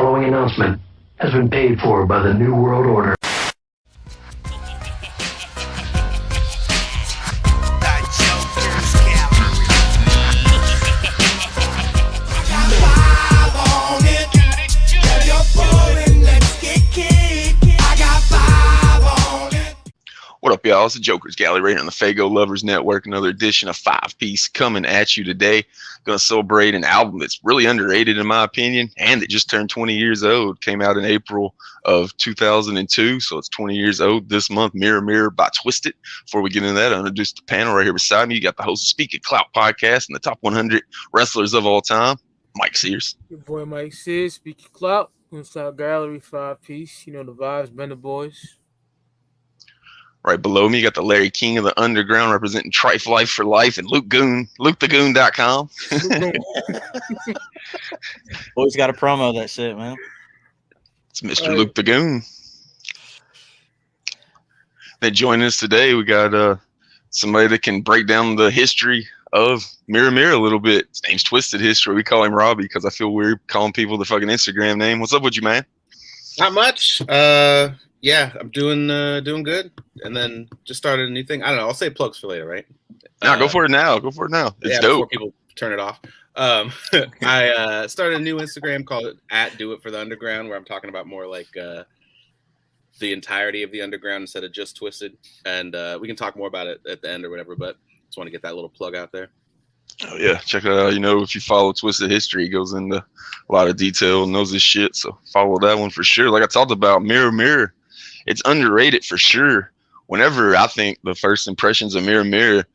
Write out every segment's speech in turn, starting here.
following announcement has been paid for by the New World Order. What up, y'all? It's the Jokerz Gallery right on the Fago Lovers Network. Another edition of 5-Piece coming at you today. Going to celebrate an album that's really underrated in my opinion, and it just turned 20 years old. Came out in April of 2002, so it's 20 years old this month. Mirror Mirror by TwiZtiD. Before we get into that, I'll introduce the panel right here beside me. You got the host of Speak It Clout podcast and the top 100 wrestlers of all time, Mike Sears. Your boy Mike Sears, Speak It Clout, Goon Gallery, 5-Piece. You know the vibes, Bender Boys. Right below me, you got the Larry King of the Underground representing Trife Life for Life and Luke Goon, LukeTheGoon.com. Always got to promo that shit, man. It's Mr. Luke the Goon. Then joining us today, we got somebody that can break down the history of Mirror Mirror a little bit. His name's TwiZtiD History. We call him Robbie because I feel weird calling people the fucking Instagram name. What's up with you, man? Not much. Yeah, I'm doing good, and then just started a new thing. I don't know. I'll say plugs for later, right? No, go for it now. Go for it now. It's dope. Before people turn it off. I started a new Instagram called @DoItForTheUnderground, where I'm talking about more like the entirety of the underground instead of just TwiZtiD, and we can talk more about it at the end or whatever. But just want to get that little plug out there. Oh yeah, check it out. You know, if you follow TwiZtiD History, he goes into a lot of detail and knows his shit. So follow that one for sure. Like I talked about, Mirror Mirror. It's underrated for sure. Whenever I think the first impressions of Mirror Mirror,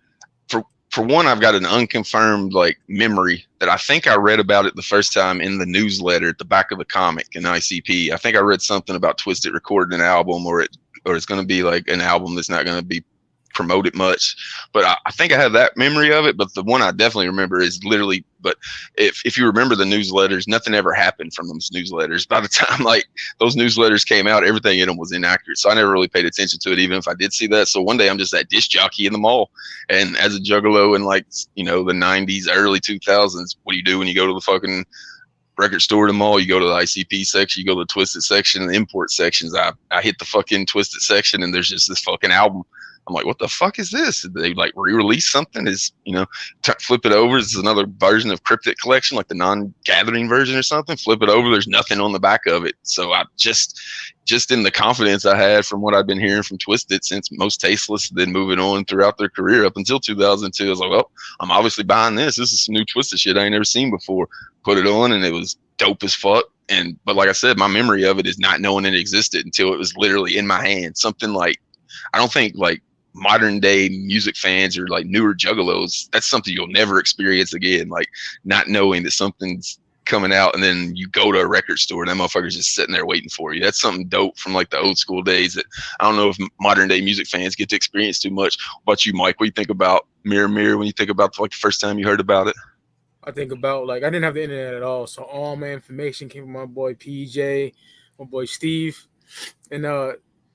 for one, I've got an unconfirmed like memory that I think I read about it the first time in the newsletter at the back of the comic in ICP. I think I read something about TwiZtiD recording an album, or it's going to be like an album that's not going to be promoted much, but I think I have that memory of it. But the one I definitely remember is literally, but if you remember the newsletters, nothing ever happened from those newsletters. By the time like those newsletters came out, everything in them was inaccurate, so I never really paid attention to it, even if I did see that. So one day I'm just that disc jockey in the mall, and as a juggalo in like, you know, the 90s, early 2000s, what do you do when you go to the fucking record store in the mall? You go to the ICP section, you go to the TwiZtiD section, and the import sections. I hit the fucking TwiZtiD section, and there's just this fucking album. I'm like, what the fuck is this? Did they like re-release something? Is, you know, flip it over. It's another version of Cryptic Collection, like the non-gathering version or something. Flip it over. There's nothing on the back of it. So I just in the confidence I had from what I've been hearing from TwiZtiD since Most Tasteless, then moving on throughout their career up until 2002, I was like, well, I'm obviously buying this. This is some new TwiZtiD shit I ain't never seen before. Put it on, and it was dope as fuck. But like I said, my memory of it is not knowing it existed until it was literally in my hand. Something like, I don't think like modern day music fans or like newer juggalos, that's something you'll never experience again, like not knowing that something's coming out and then you go to a record store and that motherfucker's just sitting there waiting for you. That's something dope from like the old school days that I don't know if modern day music fans get to experience too much. What about you, Mike? What do you think about Mirror Mirror when you think about like the first time you heard about it? I think about, like, I didn't have the internet at all, so all my information came from my boy PJ, my boy Steve, and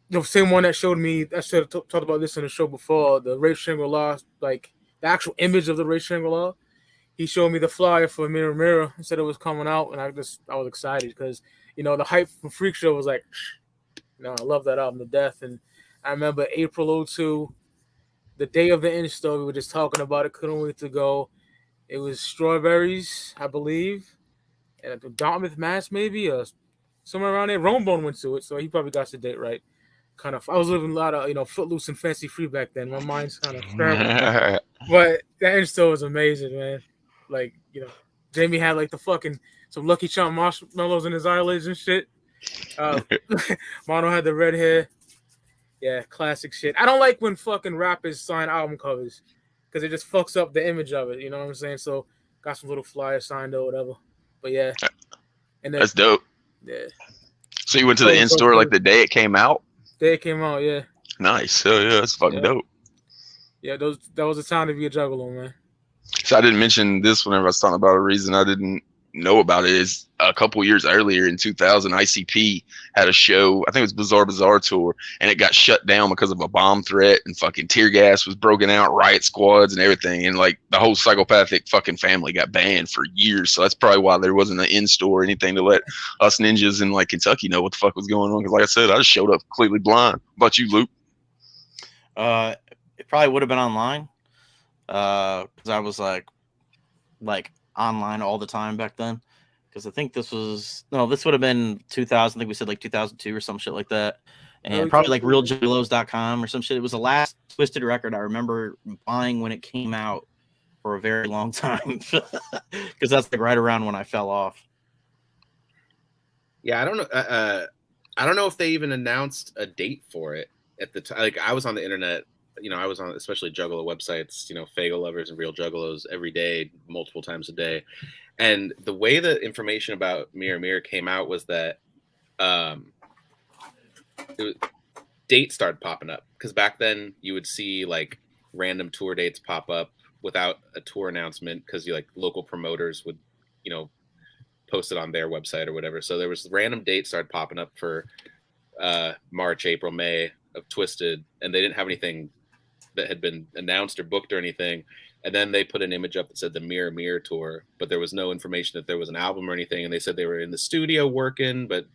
the same one that showed me, I should have talked about this in the show before, the Ray Shangri-La, like the actual image of the Ray Shangri-La. He showed me the flyer for Mirror Mirror and said it was coming out, and I was excited because, you know, the hype from Freak Show was like, you know, I love that album to death. And I remember April 2002, the day of the install, we were just talking about it, couldn't wait to go. It was Strawberries, I believe, and Dartmouth, Mass, maybe, or somewhere around there. Romebone went to it, so he probably got the date right. Kind of, I was living a lot of, you know, Footloose and Fancy Free back then. My mind's kind of scrambled. But that install was amazing, man. Like, you know, Jamie had like the fucking some Lucky Charm marshmallows in his eyelids and shit. Mono had the red hair. Yeah, classic shit. I don't like when fucking rappers sign album covers because it just fucks up the image of it. You know what I'm saying? So got some little flyer signed or whatever. But yeah, and then, that's dope. Yeah. So you went to the in-store like the day it came out? Day it came out, yeah. Nice. Hell yeah, that's fucking dope. Yeah, that was the time to be a juggalo, man. So I didn't mention this whenever I was talking about a reason I didn't know about it is a couple years earlier in 2000, ICP had a show. I think it was Bizarre Bazaar Tour, and it got shut down because of a bomb threat, and fucking tear gas was broken out, riot squads and everything, and like the whole Psychopathic fucking family got banned for years. So that's probably why there wasn't an in-store or anything to let us ninjas in like Kentucky know what the fuck was going on. Because like I said, I just showed up completely blind. How about you, Luke? It probably would have been online, because I was like online all the time back then. Because I think this would have been 2000. I think we said like 2002 or some shit like that. And probably like realjuggalos.com or some shit. It was the last TwiZtiD record I remember buying when it came out for a very long time. Because that's like right around when I fell off. Yeah, I don't know. I don't know if they even announced a date for it at the time. Like, I was on the internet, I was on especially Juggalo websites, Fago Lovers and Real Juggalos every day, multiple times a day. And the way the information about Mirror Mirror came out was that dates started popping up. Because back then you would see like random tour dates pop up without a tour announcement, because like local promoters would, post it on their website or whatever. So there was random dates started popping up for March, April, May of TwiZtiD, and they didn't have anything that had been announced or booked or anything. And then they put an image up that said the Mirror Mirror tour, but there was no information that there was an album or anything. And they said they were in the studio working, but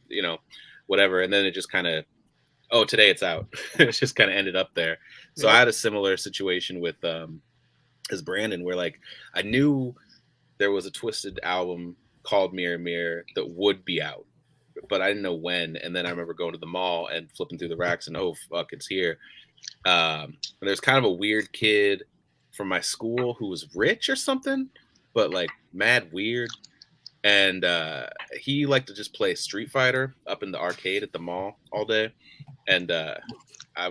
whatever. And then it just kind of, today it's out. It just kind of ended up there. So I had a similar situation with as Brandon, where like I knew there was a TwiZtiD album called Mirror Mirror that would be out, but I didn't know when. And then I remember going to the mall and flipping through the racks and oh fuck, it's here. And there's kind of a weird kid from my school who was rich or something, but like mad weird. And he liked to just play Street Fighter up in the arcade at the mall all day. And I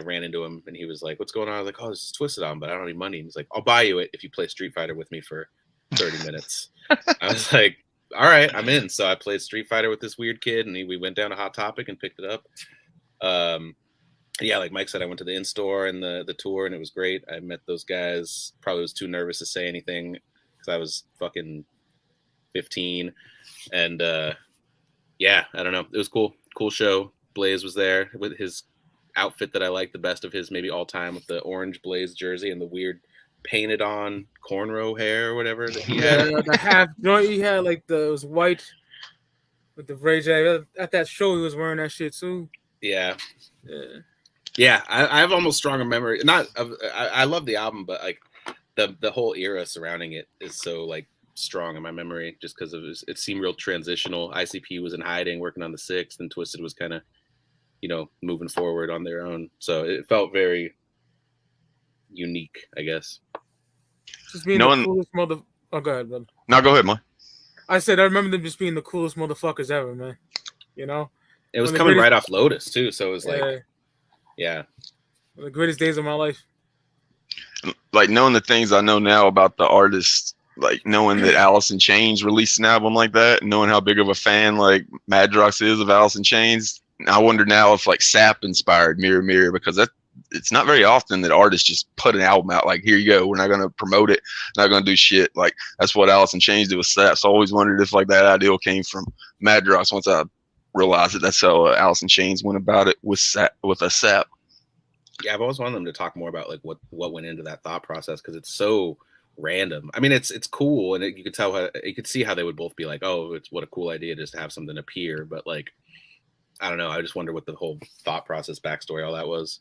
ran into him and he was like, "What's going on?" I was like, "Oh, this is TwiZtiD on, but I don't have any money." And he's like, "I'll buy you it if you play Street Fighter with me for 30 minutes. I was like, all right, I'm in. So I played Street Fighter with this weird kid, and we went down to Hot Topic and picked it up. Yeah, like Mike said, I went to the in-store and the tour, and it was great. I met those guys. Probably was too nervous to say anything because I was fucking 15. And yeah, I don't know. It was cool. Cool show. Blaze was there with his outfit that I liked the best of his, maybe all time, with the orange Blaze jersey and the weird painted on cornrow hair or whatever that he had. Yeah, the half joint he had, like it was white with the Ray J. At that show, he was wearing that shit too. Yeah. I have almost stronger memory. I love the album, but like the whole era surrounding it is so like strong in my memory, just because it seemed real transitional. ICP was in hiding, working on the 6th, and TwiZtiD was kind of, moving forward on their own. So it felt very unique, I guess. Just being the coolest mother. Oh, go ahead, brother. No, go ahead, man. I said I remember them just being the coolest motherfuckers ever, man. It was coming right off Lotus too, so it was like, yeah, one of the greatest days of my life. Like knowing the things I know now about the artist, like knowing that Alice in Chains released an album like that, and knowing how big of a fan like Madrox is of Alice in Chains, I wonder now if like Sap inspired Mirror Mirror, because it's not very often that artists just put an album out like, here you go, we're not going to promote it, not going to do shit. Like that's what Alice in Chains did with Sap. So I always wondered if like that idea came from Madrox once I realized that that's how Alice in Chains went about it with a Sap. Yeah, I've always wanted them to talk more about like what went into that thought process, because it's so random. I mean, it's cool, and you could see how they would both be like, oh, it's what a cool idea just to have something appear. But like, I don't know. I just wonder what the whole thought process, backstory, all that was.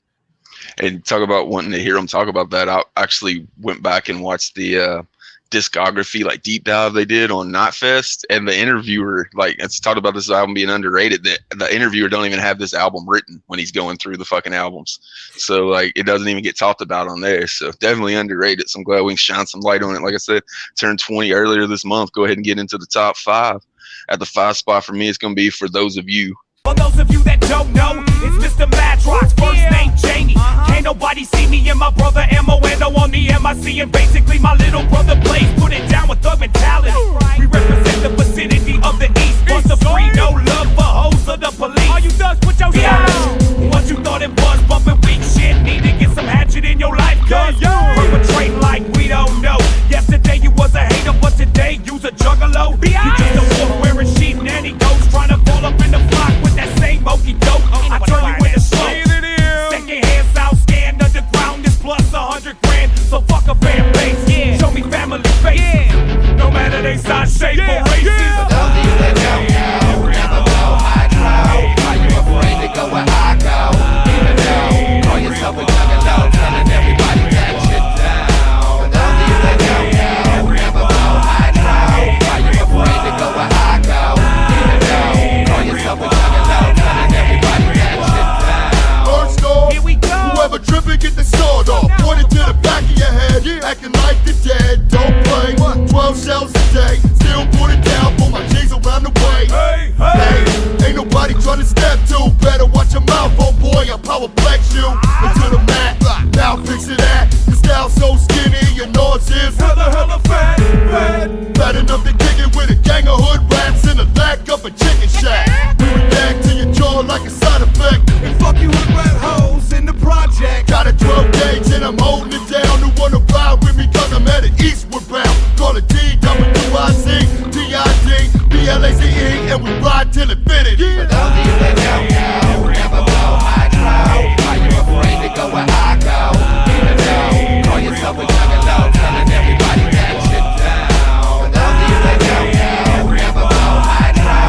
And talk about wanting to hear them talk about that. I actually went back and watched the discography like deep dive they did on Knotfest, and the interviewer, like, it's talked about this album being underrated, that the interviewer don't even have this album written when he's going through the fucking albums. So like it doesn't even get talked about on there. So definitely underrated. So I'm glad we can shine some light on it. Like I said, turned 20 earlier this month. Go ahead and get into the top 5. At the 5 spot for me, it's gonna be For Those of You. For those of you that don't know, it's Mr. Madrox, first name Jamie. Can't nobody see me and my brother M.O.N.O. on the MIC, and basically my little brother Blaze put it down with thug mentality. We represent the vicinity of the East, bust the free, no love for hoes of the police. All you thugs, put your hands up. What you thought it was, bumping weak shit, need to get some hatchet in your life, cuz perpetrating like we don't know. Yesterday you was a hater, but today you's a juggalo. shack. We react to your jaw like a side effect. And fuck you with red hoes in the project. Got a 12 gauge and I'm holding it down. Who wanna ride with me cause I'm headed eastward bound. Call it TWIC, TID, BLACE, and we ride till infinity. For those of you that don't know, never blow hydro. Are you afraid to go where I go? Even though, call yourself a juggalo, telling everybody that shit down. For those of you that don't know, never blow hydro.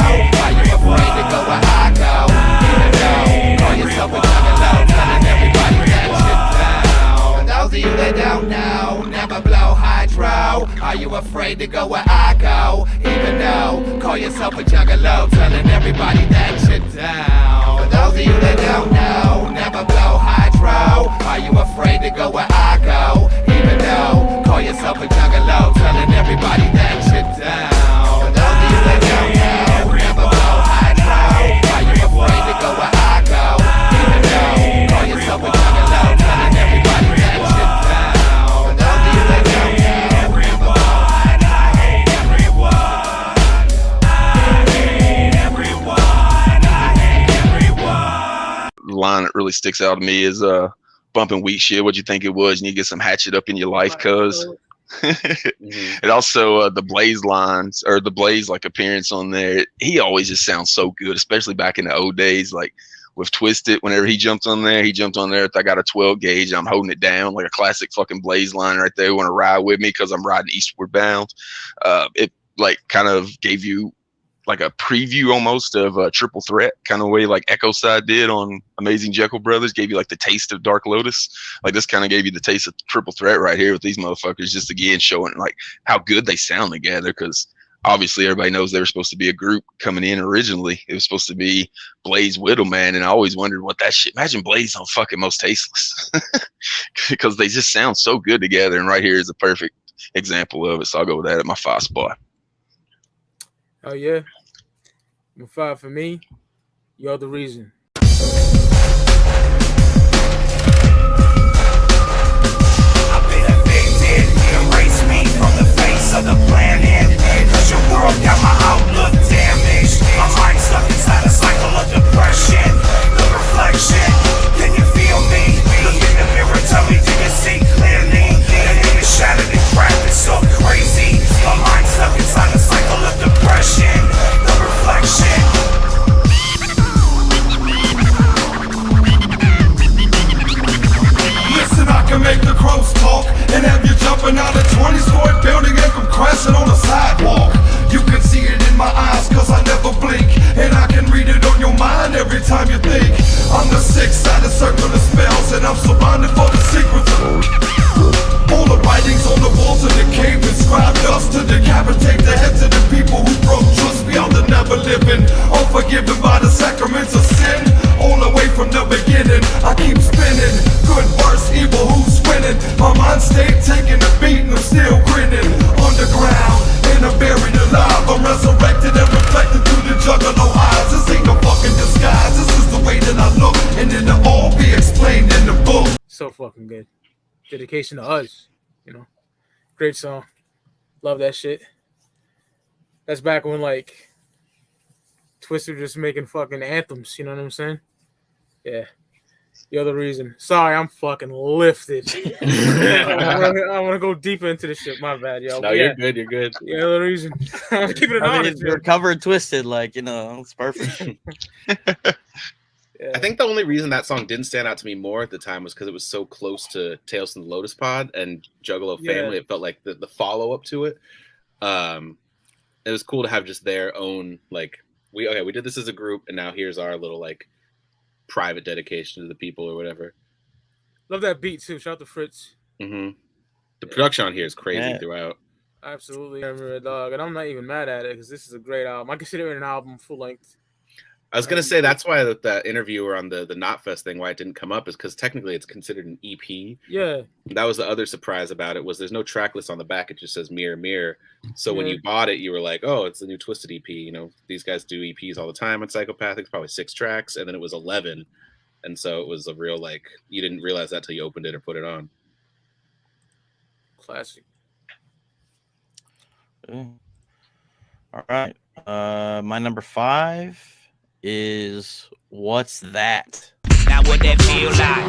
Are you afraid to go where I go? Even though, call yourself a juggalo, telling everybody that shit down. For those of you that don't know, never blow hydro. Are you afraid to go where I go? Even though, call yourself a juggalo, telling everybody that shit down. For those of you that don't know, never blow hydro. Are you afraid to go where I go? Even though, call yourself a juggalo, telling everybody that shit down. For those of you that don't know, never blow hydro. Are you afraid to go where I go? Even though, call yourself a juggalo, telling everybody that shit down. For those of you that don't know, never blow hydro. I hate everyone. I hate everyone. I hate everyone. The line that really sticks out to me is bumping weak shit. What'd you think it was? You need to get some hatchet up in your life, cuz. And also the Blaze lines, or the Blaze like appearance on there. He always just sounds so good, especially back in the old days, like with TwiZtiD. Whenever he jumped on there with, I got a 12 gauge, I'm holding it down, like a classic fucking Blaze line right there. Want to ride with me because I'm riding eastward bound. It like kind of gave you like a preview almost of a Triple Threat kind of way, like Echo Side did on Amazing Jekyll Brothers. Gave you like the taste of Dark Lotus. Like this kind of gave you the taste of Triple Threat right here with these motherfuckers, just again showing like how good they sound together. Because obviously everybody knows they were supposed to be a group coming in originally. It was supposed to be Blaze Widowman, and I always wondered what that shit. Imagine Blaze on fucking Most Tasteless, because they just sound so good together. And right here is a perfect example of it. So I'll go with that at my 5 spot. Oh yeah. Number 5 for me. You're the reason. I've been evicted, erase me from the face of the planet. Cause your world got my outlook damaged. My mind stuck inside a cycle of depression. The reflection, can you feel me? Look in the mirror, tell me, do you see clearly? And in the shattered and cracked, it's so crazy. My mind stuck inside a cycle of depression. The reflection. Listen, I can make the crows talk and have you jumping out of 20-story building and come crashing on the sidewalk. You can see it in my eyes cause I never blink, and I can read it on your mind every time you think. I'm the 6-sided circle of spells, and I'm surrounded for the secrets of all the writings on the walls of the cave inscribed us to decapitate the heads of the people who broke trust beyond the never living, unforgiven by the sacraments of sin. All the way from the beginning, I keep spinning. Good versus evil, who's winning? My mind stayed taking a beat and I'm still grinning. Underground, and I'm buried alive. I'm resurrected and reflected through the Juggalo eyes. This ain't no fucking disguise. This is the way that I look, and it'll all be explained in the book. So fucking good. Dedication to us, you know. Great song. Love that shit. That's back when like TwiZtiD just making fucking anthems, you know what I'm saying? Yeah. You're the reason. Sorry, I'm fucking lifted. I want to go deeper into this shit. My bad, yo. No, yeah. you're good. You're good. You're the reason. I'm keeping it honest. You're covered TwiZtiD, like, you know, it's perfect. Yeah. I think the only reason that song didn't stand out to me more at the time was because it was so close to Tales from the Lotus Pod and Juggalo Family. Yeah. It felt like the follow-up to it. It was cool to have just their own, like, we did this as a group, and now here's our little, like, private dedication to the people or whatever. Love that beat, too. Shout out to Fritz. Mm-hmm. The production on here is crazy throughout. Absolutely. I remember, dog. And I'm not even mad at it because this is a great album. I consider it an album full length. I was going to say that's why that interviewer on the Knotfest thing, why it didn't come up, is because technically it's considered an EP. Yeah. That was the other surprise about it, was there's no track list on the back. It just says Mirror Mirror. So when you bought it, you were like, oh, it's the new TwiZtiD EP. You know, these guys do EPs all the time at Psychopathic. It's probably 6 tracks, and then it was 11. And so it was a real, like, you didn't realize that till you opened it or put it on. Classic. All right. My number 5 is What's That? Now what that feel like?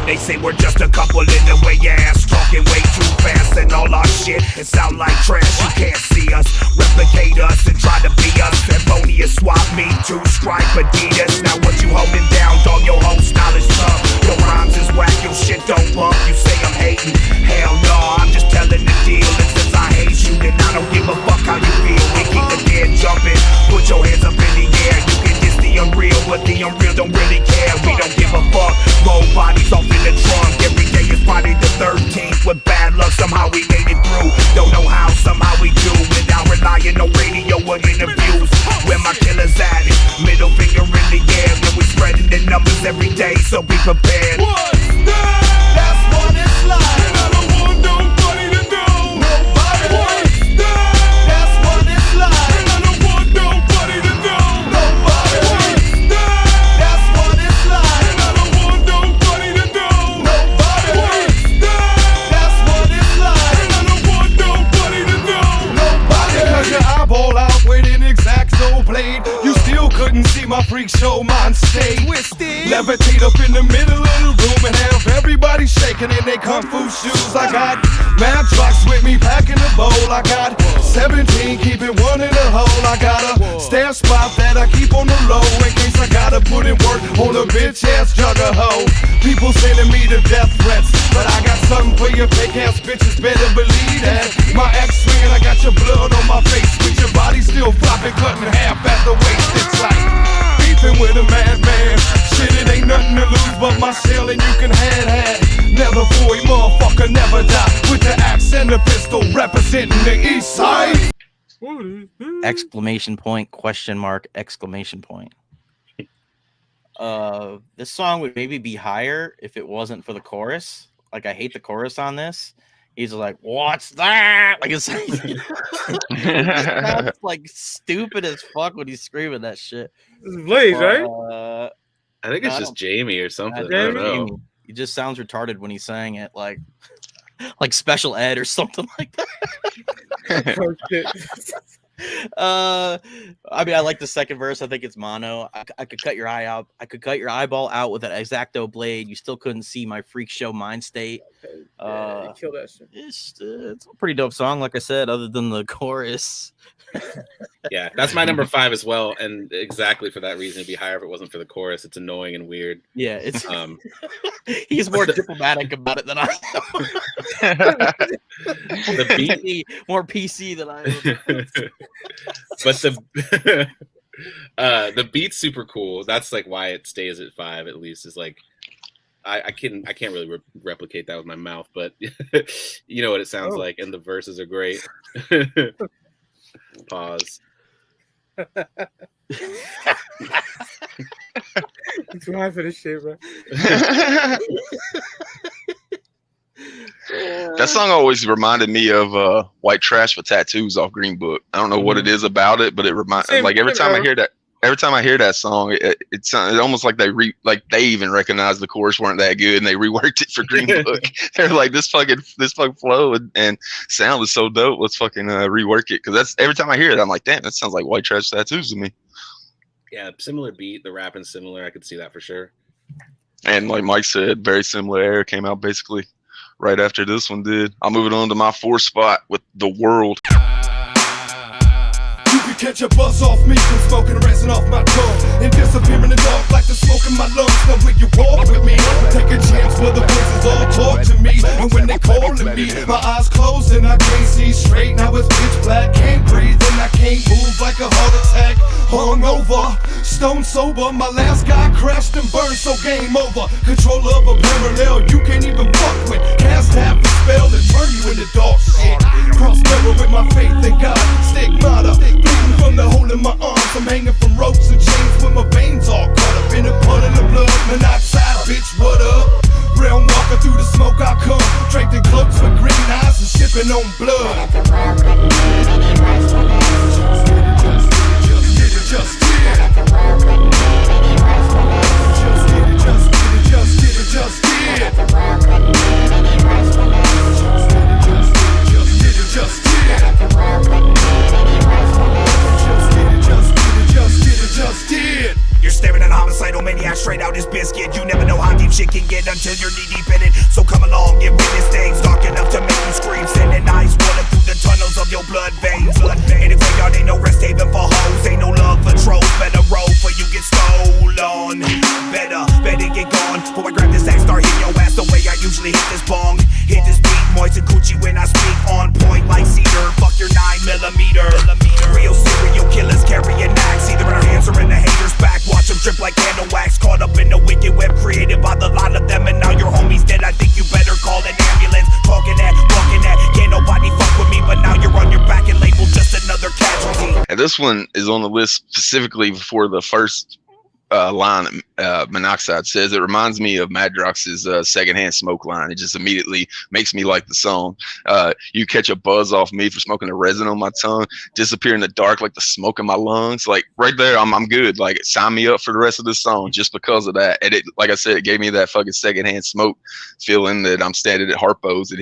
They say we're just a couple in the way your ass talking way too fast, and all our shit it sound like trash. You can't see us, replicate us, and try to be us. Erroneous swap me to stripe Adidas. Now what you holding down, dog? Your whole style is tough. Your rhymes is whack, your shit don't bump. You say I'm hating, hell no, I'm just telling the deal. And since I hate you, then I don't give a fuck how you feel. We keep the dead jumping, put your hands up in the air. You can diss the unreal, but the unreal don't really care. We don't give a fuck. Roll bodies off in the trunk. Every day is Friday the 13th. With bad luck, somehow we made it through. Don't know how, somehow we do. Without relying on radio or interviews. Where my killers at it, middle finger in the air. And we spreading the numbers every day, so be prepared. What's that? That's what it's like. And I don't want nobody to know. Nobody. What's that? That's what it's like. And I don't want nobody to know. Nobody. What's that? That's what it's like. And I don't want nobody to know. Nobody. What's that? That's what it's like. And I don't want nobody to know. Nobody. Cause your eyeball out with an X-Acto blade. You still couldn't see my freak show mind state. Levitate up in the middle of the room and have everybody shaking in their kung fu shoes. I got mad trucks with me packing the bowl. I got 17 keeping one in the hole. I got a stash spot that I keep on the low in case I gotta put in work on a bitch ass Juggalo. People sending me the death threats, but I got something for your fake ass bitches. Better believe that. My ex swinging, I got your blood on my face with your body still flopping, cut in half at the waist. It's like beefing with a madman. Shit, it ain't nothing to lose but my shell, and you can have. Never boy, motherfucker, never die. With the axe and the pistol, representing the east side. Exclamation point, question mark, exclamation point. This song would maybe be higher if it wasn't for the chorus. Like, I hate the chorus on this. He's like, "What's that?" Like, it's sounds like stupid as fuck when he's screaming that shit. This is Blaze, right? I think it's just Jamie or something. I don't know. He just sounds retarded when he's saying it, like special ed or something like that. Oh, shit. I mean, I like the second verse. I think it's mono. I could cut your eye out. I could cut your eyeball out with an X-Acto blade. You still couldn't see my freak show mind state. Kill that shit. It's a pretty dope song, like I said, other than the chorus. Yeah, that's my number 5 as well, and exactly for that reason, it'd be higher if it wasn't for the chorus. It's annoying and weird. Yeah, it's he's more diplomatic about it than I am. The beat, more PC than I am. But the beat's super cool. That's like why it stays at 5 at least. Is like I can't really replicate that with my mouth, but you know what it sounds like, and the verses are great. Pause. I'm too high for this shit, bro. That song always reminded me of White Trash with Tattoos off Green Book. I don't know what it is about it, but it reminds like every time I hear that song, it almost like they even recognized the chorus weren't that good and they reworked it for Green Book. They're like, this fucking flow and sound is so dope. Let's fucking rework it, because that's every time I hear it, I'm like, damn, that sounds like White Trash Tattoos to me. Yeah, similar beat. The rapping's similar. I could see that for sure. And like Mike said, very similar era came out basically right after this one did. I'll move it on to my 4th spot with The World. You can catch a buzz off me from smoking resin off my tongue and disappear in the dark like the smoke in my lungs. Now when you walk with me, take a chance where the voices all talk to me. And when they calling me, my eyes closed and I can't see straight. Now it's pitch black, can't breathe and I can't move like a heart attack. Hungover, stone sober, my last guy crashed and burned, so game over. Control of a parallel you can't even fuck with. Cast half the spell and turn you into dog shit. Cross mirror with my faith in God, stigmata. Bleeding from the hole in my arms, I'm hanging from ropes and chains with my veins all caught up in a puddle of blood. Monoxide, bitch, what up? Realm walker through the smoke I come, draped in cloaks with green eyes and shipping on blood. Just get it. I straight out his biscuit. You never know how deep shit can get until you're knee deep in it. So come along and witness things dark enough to make you scream. Sending ice water through the tunnels of your blood veins. In the graveyard ain't no rest haven for hoes. Ain't no love for trolls. Better roll for you get stolen. Better get gone. Before I grab this axe, start hitting your ass the way I usually hit this bong. Hit this beat, moist and coochie when I speak. On point like cedar. Fuck your 9mm. Real serial killers carry an axe, either in our hands or in the haters' back. Watch them drip like candle wax. Caught up in the wicked web created by the lot of them, and now your homie's dead. I think you better call an ambulance. Talking that, walking that. Can't nobody fuck with me, but now you're on your back and labeled just another casualty. And this one is on the list specifically before the first line Monoxide says. It reminds me of Madrox's secondhand smoke line. It just immediately makes me like the song. You catch a buzz off me for smoking the resin on my tongue, disappear in the dark like the smoke in my lungs. Like right there, I'm good. Like sign me up for the rest of this song just because of that. And it, like I said, it gave me that fucking secondhand smoke feeling that I'm standing at Harpo's and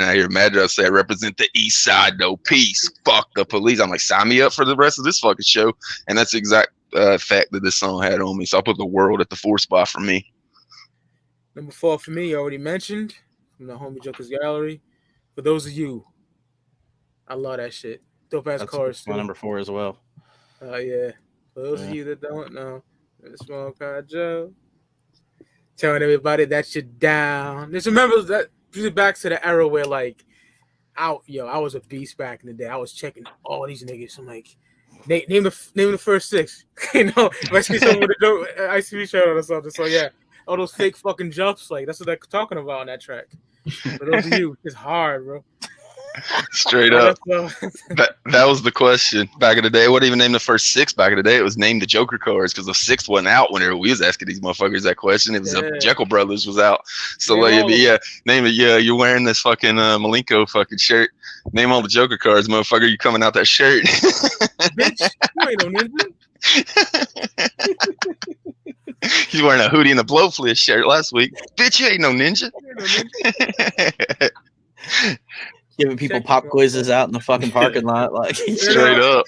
I hear Madrox say, I represent the East Side, no peace. Fuck the police. I'm like, sign me up for the rest of this fucking show. And that's the exact fact that this song had on me. So I put The World at the 4th spot for me. Number 4 for me, you already mentioned, from the homie Jokerz Gallery. For those of you, I love that shit. Dope ass chorus. My number 4 as well. Yeah. For those of you that don't know, Smoke Joe. Telling everybody that you're down. Just remember that back to the era where like I was a beast back in the day. I was checking all these niggas. I'm like, name the first 6. You know, if I see someone with a dope ICB shirt on or something. So yeah, all those fake fucking jumps, like that's what they're talking about on that track. For those of you, it's hard, bro. Straight up. That was the question back in the day. It wasn't even named the first 6 back in the day. It was named the Joker cards because the 6th wasn't out whenever we was asking these motherfuckers that question. It was Jekyll Brothers was out. So name it. Yeah, you're wearing this fucking Malenko fucking shirt. Name all the Joker cards, motherfucker. You coming out that shirt? Bitch, you ain't no ninja. He's wearing a hoodie and a blowfish shirt last week. Bitch, you ain't no ninja. Giving people pop quizzes out in the fucking parking lot, like straight up.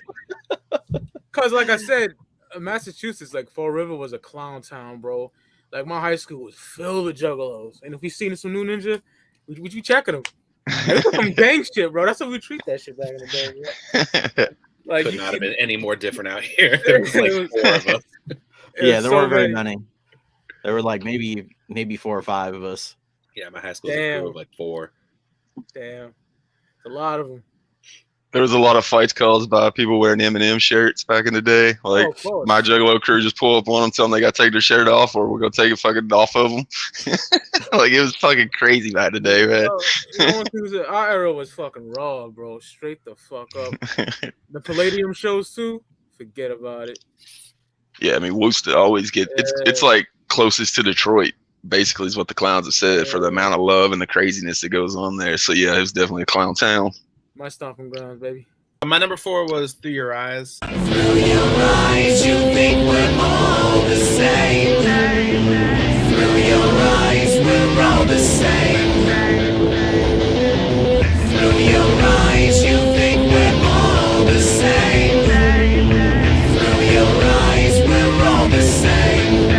Cause like I said, Massachusetts, like Fall River was a clown town, bro. Like my high school was filled with juggalos, and if we seen some new ninja, we be checking them. Like, this was some gang shit, bro. That's how we treat that shit back in the day. Bro. Like could not have been any more different out here. There was like 4 of us. Yeah, there weren't very many. There were like maybe 4 or 5 of us. Yeah, my high school was a crew of like 4. Damn. A lot of them. There was a lot of fights caused by people wearing M&M shirts back in the day. Like my Juggalo crew just pull up on them, tell them they got to take their shirt off, or we're gonna take it fucking off of them. Like it was fucking crazy back in the day, man. Our era was fucking raw, bro. Straight the fuck up. The Palladium shows too. Forget about it. Yeah, I mean Worcester always get it's like closest to Detroit. Basically, is what the clowns have said for the amount of love and the craziness that goes on there. So yeah, it was definitely a clown town. My stomping grounds, baby. My number 4 was Through Your Eyes. Through your eyes, you think we're all the same. Through your eyes, we're all the same. Through your eyes, you think we're all the same. Through your eyes, we're all the same.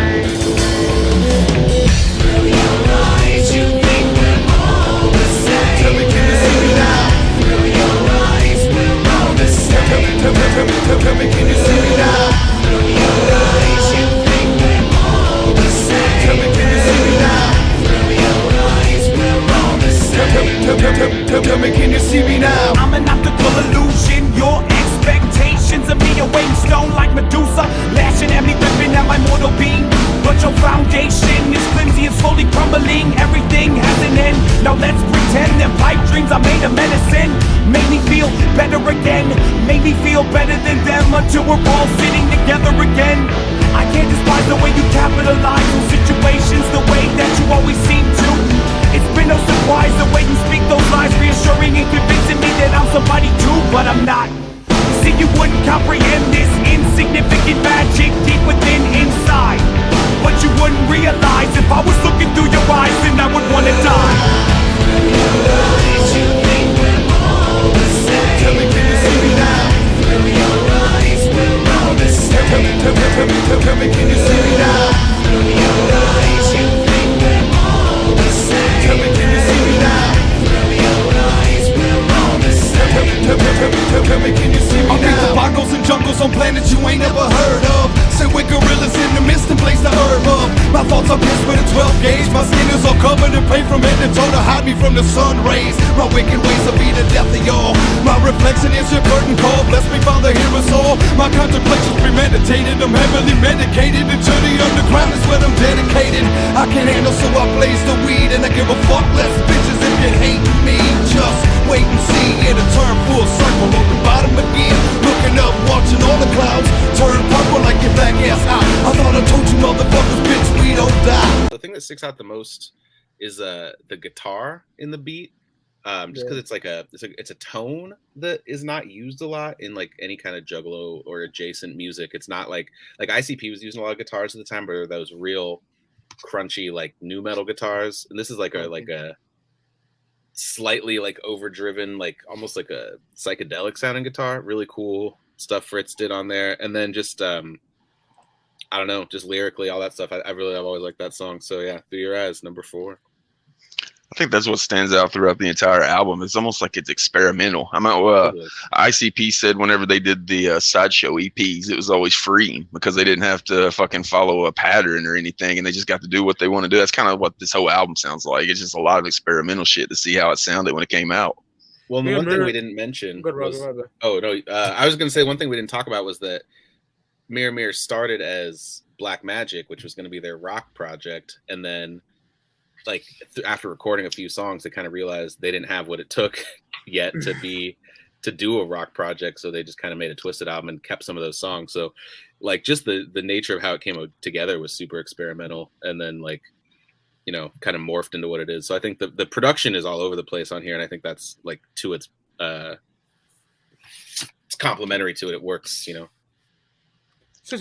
Through your eyes, you think we're all the same. Tell me, can you see me now? Through your eyes, we're all the same. Tell me, can you see me now? Through your eyes, you think we're all the same. Tell me, can you see me now? Through your eyes, we're all the same. Tell me, can you see me now? I'm an optical illusion. Your expectations of me a weighing stone like Medusa, lashing at me, ripping at my mortal being. But your foundation is flimsy and slowly crumbling. Everything has an end. Now let's pretend them pipe dreams are made of medicine. Make me feel better again. Make me feel better than them until we're all sitting together again. I can't despise the way you capitalize on situations, the way that you always seem to. It's been no surprise the way you speak those lies, reassuring and convincing me that I'm somebody too, but I'm not. You see, you wouldn't comprehend this insignificant magic deep within inside. But you wouldn't realize if I was looking through your eyes, then I would wanna die. Through your eyes, you think we're all the same. Tell me, can you see me now? Through your eyes, we're all the same. Tell me, can you see me now? head to toe to hide me from the sun rays. My wicked ways will be the death of y'all. My reflection is your curtain call. Bless me, Father, hear us all. My contemplations premeditated. I'm heavily medicated. Into the underground is where I'm dedicated. I can handle, so I blaze the weed. And I give a fuck less bitches if you hate me. Just wait and see. It'll turn full circle on the bottom again. Looking up, watching all the clouds turn purple like your black ass eye. I thought I told you motherfuckers, bitch, we don't die. The thing that sticks out the most is the guitar in the beat. Just because it's like it's a tone that is not used a lot in like any kind of Juggalo or adjacent music. It's not like ICP was using a lot of guitars at the time, but there were those real crunchy like new metal guitars, and this is like a slightly like overdriven, like almost like a psychedelic sounding guitar. Really cool stuff Fritz did on there, and then just I don't know, just lyrically all that stuff. I've always liked that song. So yeah, Through Your Eyes, number 4. I think that's what stands out throughout the entire album. It's almost like it's experimental. I mean, ICP said whenever they did the sideshow EPs, it was always freeing because they didn't have to fucking follow a pattern or anything, and they just got to do what they want to do. That's kind of what this whole album sounds like. It's just a lot of experimental shit to see how it sounded when it came out. Well, the one thing we didn't mention was, I was going to say one thing we didn't talk about was that Mirror Mirror started as Black Magic, which was going to be their rock project, and then like after recording a few songs, they kind of realized they didn't have what it took yet to do a rock project, so they just kind of made a TwiZtiD album and kept some of those songs. So like just the nature of how it came together was super experimental, and then like, you know, kind of morphed into what it is. So I think the production is all over the place on here, and I think that's like to it's complementary to it. It works, you know. I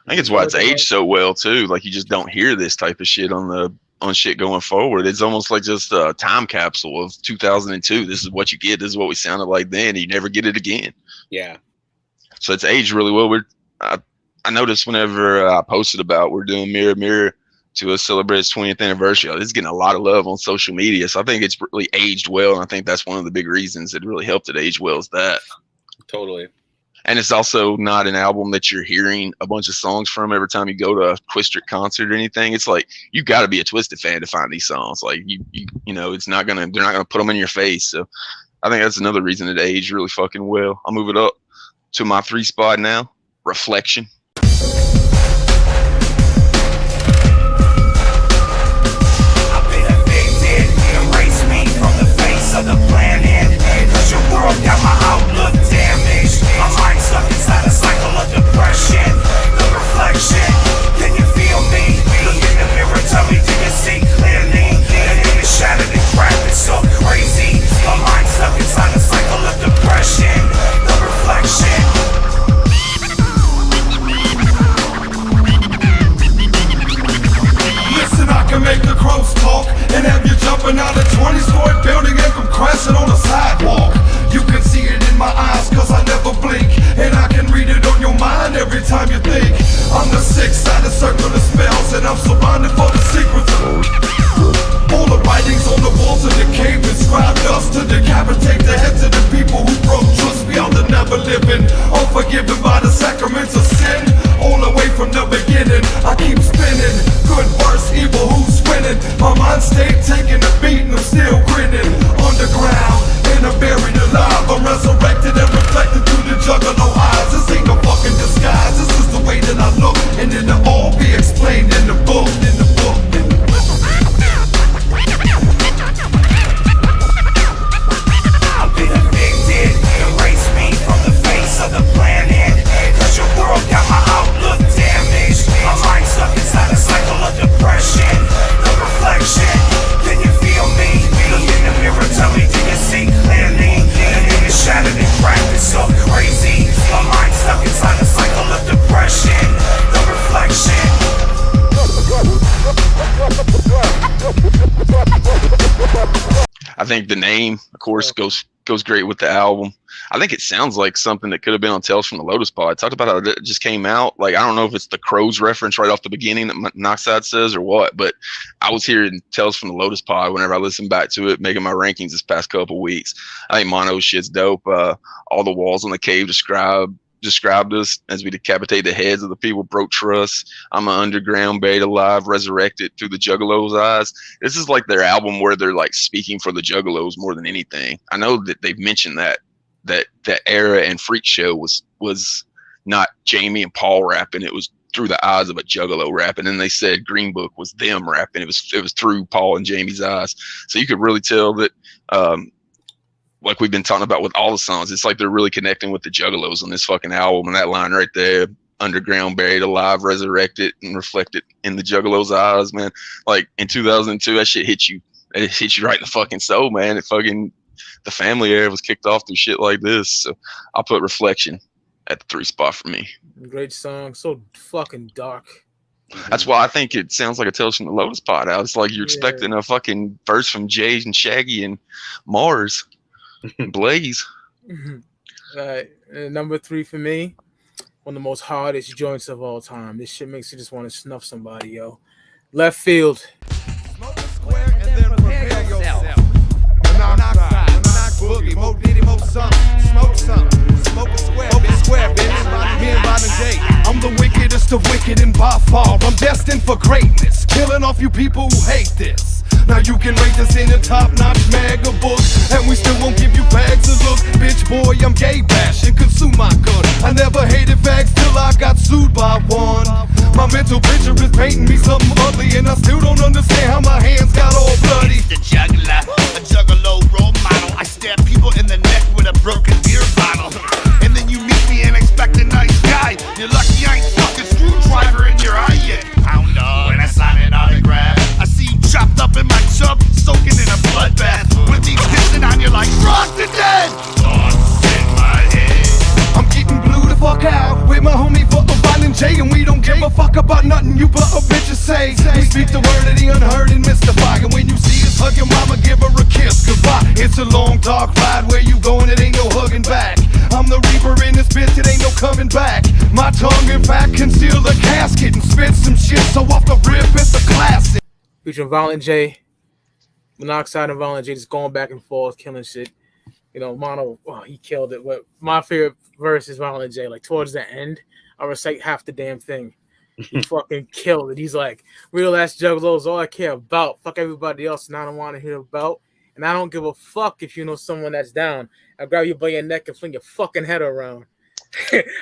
think it's why it's aged so well too. Like you just don't hear this type of shit on shit going forward. It's almost like just a time capsule of 2002. This is what you get. This is what we sounded like then. And you never get it again. Yeah. So it's aged really well. I noticed whenever I posted about we're doing Mirror Mirror to celebrate its 20th anniversary, it's getting a lot of love on social media. So I think it's really aged well, and I think that's one of the big reasons it really helped it age well is that. Totally. And it's also not an album that you're hearing a bunch of songs from every time you go to a TwiZtiD concert or anything. It's like you got to be a TwiZtiD fan to find these songs. Like you know, they're not gonna put them in your face. So I think that's another reason it aged really fucking well. I'll move it up to my 3 spot now. Reflection. I've been evicted, erase me from the face of the planet. Cause your world got my outlook damaged. My mind stuck inside a cycle of depression. The reflection, can you feel me? Look in the mirror, tell me, do you see clearly? And in the shattered and cracked, it's so crazy. My mind stuck inside a cycle of depression. The reflection. Listen, I can make the crows talk and have you jumping out of 20-story building and come crashing on the sidewalk. You can see it in my eyes cause I never blink, and I can read it on your mind every time you think. I'm the 6-sided circle of spells, and I'm surrounded for the secrets of all the writings on the walls of the cave inscribed us to decapitate the heads of the people who broke trust beyond the never living, unforgiven by the sacraments of sin. All the way from the beginning, I keep spinning. Good versus evil, who's winning? My mind stayed taking a beat and I'm still grinning. Underground, and I'm buried alive. I'm resurrected and reflected through the Juggalo eyes. This ain't no fucking disguise. This is the way that I look, and it'll all be explained in the book. I've been evicted, erase me from the face of the planet. Cause your world got my outlook damaged. My mind stuck inside a cycle of depression. The reflection, can you feel me? Look in the mirror, tell me, do you see clearly? And in the shattered and cracked, it's so crazy. My mind stuck inside a cycle of depression. The reflection. I think the name, of course, goes great with the album. I think it sounds like something that could have been on Tales from the Lotus Pod. I talked about how it just came out. Like, I don't know if it's the Crows reference right off the beginning that Monoxide says or what, but I was hearing Tales from the Lotus Pod whenever I listened back to it, making my rankings this past couple weeks. I think Mono's shit's dope. All the walls in the cave describe described us as we decapitate the heads of the people, broke trust. I'm an underground, buried alive, resurrected through the Juggalos' eyes. This is like their album where they're like speaking for the Juggalos more than anything. I know that they've mentioned that era and Freak Show was not Jamie and Paul rapping. It was through the eyes of a Juggalo rapping. And they said Green Book was them rapping. It was through Paul and Jamie's eyes. So you could really tell that, like we've been talking about with all the songs, it's like they're really connecting with the Juggalos on this fucking album. And that line right there, underground, buried alive, resurrected, and reflected in the Juggalos' eyes, man. Like in 2002, that shit hit you. It hit you right in the fucking soul, man. The family era was kicked off through shit like this. So I'll put Reflection at the 3 spot for me. Great song, so fucking dark. That's why I think it sounds like a Tales from the Lotus Pod out. It's like you're expecting a fucking verse from Jay and Shaggy and Mars and Blaze. Number 3 for me, one of the most hardest joints of all time. This shit makes you just want to snuff somebody, yo. Left Field. Smoke a square and then prepare yourself. Monoxide, boogie, mo diddy, mo something. Smoke something. Smoke a square, bitch. Me and Ron and Jay. I'm the wickedest of wicked and by far. I'm destined for greatness. Killing off you people who hate this. Now you can rate us in a top-notch mega book, and we still won't give you bags of look. Bitch boy, I'm gay bashing, consume my gun. I never hated fags till I got sued by one. My mental picture is painting me something ugly, and I still don't understand how my hands got all bloody. The juggler, a juggalo role model. I stab people in the neck with a broken beer bottle. And then you meet me and expect a nice guy. You're lucky I ain't stuck a screwdriver in your eye yet. Hound dog, when I sign an autograph, I see you chopped up in my chub, soaking in a bloodbath. With me pissing on you like rock the dead. Thoughts in my head. I'm getting blue the fuck out with my homie Ron and Jay, and we don't give a fuck about nothing you but bitches say. We speak the word of the unheard and mystify. And when you see us hug your mama, give her a kiss goodbye. It's a long dark ride, where you going? It ain't no hugging back. I'm the reaper in this bitch, it ain't no coming back. My tongue in fact conceal the casket and spit some shit, so off the rip it's a classic. Featuring Violent J, Monoxide and Violent J just going back and forth, killing shit. You know, Mono, he killed it. But my favorite verse is Violent J. Like towards the end, I recite half the damn thing. He fucking killed it. He's like, real ass Juggalos, all I care about. Fuck everybody else, and I don't want to hear about. And I don't give a fuck if you know someone that's down. I'll grab you by your neck and fling your fucking head around.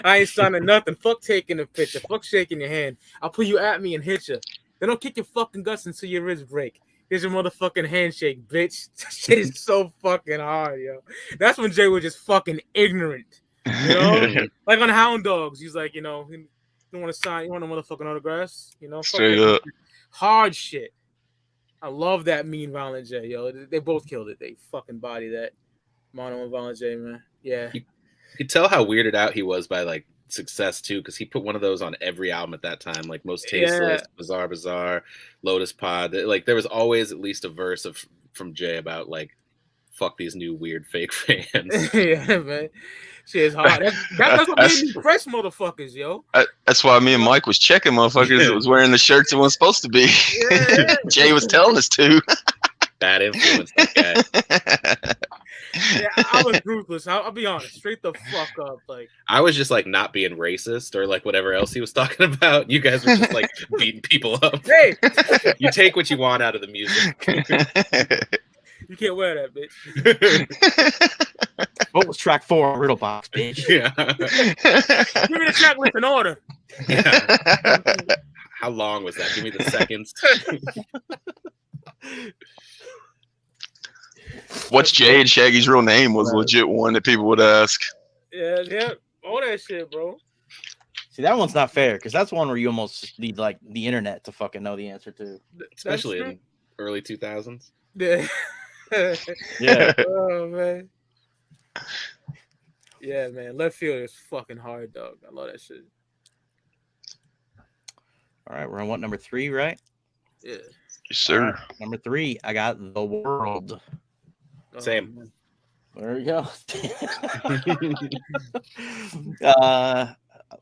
I ain't signing nothing. Fuck taking a picture. Fuck shaking your hand. I'll pull you at me and hit you. Then I'll kick your fucking guts until your ribs break. Here's your motherfucking handshake, bitch. That shit is so fucking hard, yo. That's when Jay was just fucking ignorant. You know? Like on Hound Dogs, he's like, you know, you don't want to sign, you want a motherfucking autographs, you know? Straight up. Hard shit. I love that mean Violent J, yo. They both killed it. They fucking body that. Mono and Violent J, man. Yeah. You could tell how weirded out he was by like Success too, because he put one of those on every album at that time, like Most Tasteless, Bizarre, Lotus Pod. Like there was always at least a verse from Jay about like fuck these new weird fake fans. Yeah, man. Shit is hard. That's what made me fresh motherfuckers, yo. That's why me and Mike was checking motherfuckers that was wearing the shirts that wasn't supposed to be. Yeah. Jay was telling us to. Bad influence, that guy. Yeah, I was ruthless. I'll be honest, straight the fuck up. Like I was just like not being racist or like whatever else he was talking about. You guys were just like beating people up. Hey, you take what you want out of the music. You can't wear that, bitch. What was track 4 on Riddle Box, bitch? Yeah. Give me the track list in order. Yeah. How long was that? Give me the seconds. What's Jay and Shaggy's real name was a legit one that people would ask. Yeah, all that shit, bro. See, that one's not fair because that's one where you almost need like the internet to fucking know the answer to, especially in early 2000s. Yeah. Yeah. Oh man. Yeah, man. Left Field is fucking hard, dog. I love that shit. All right, we're on what, number 3, right? Yeah. Yes, sir. Right, number 3, I got The World. Same. There you go. I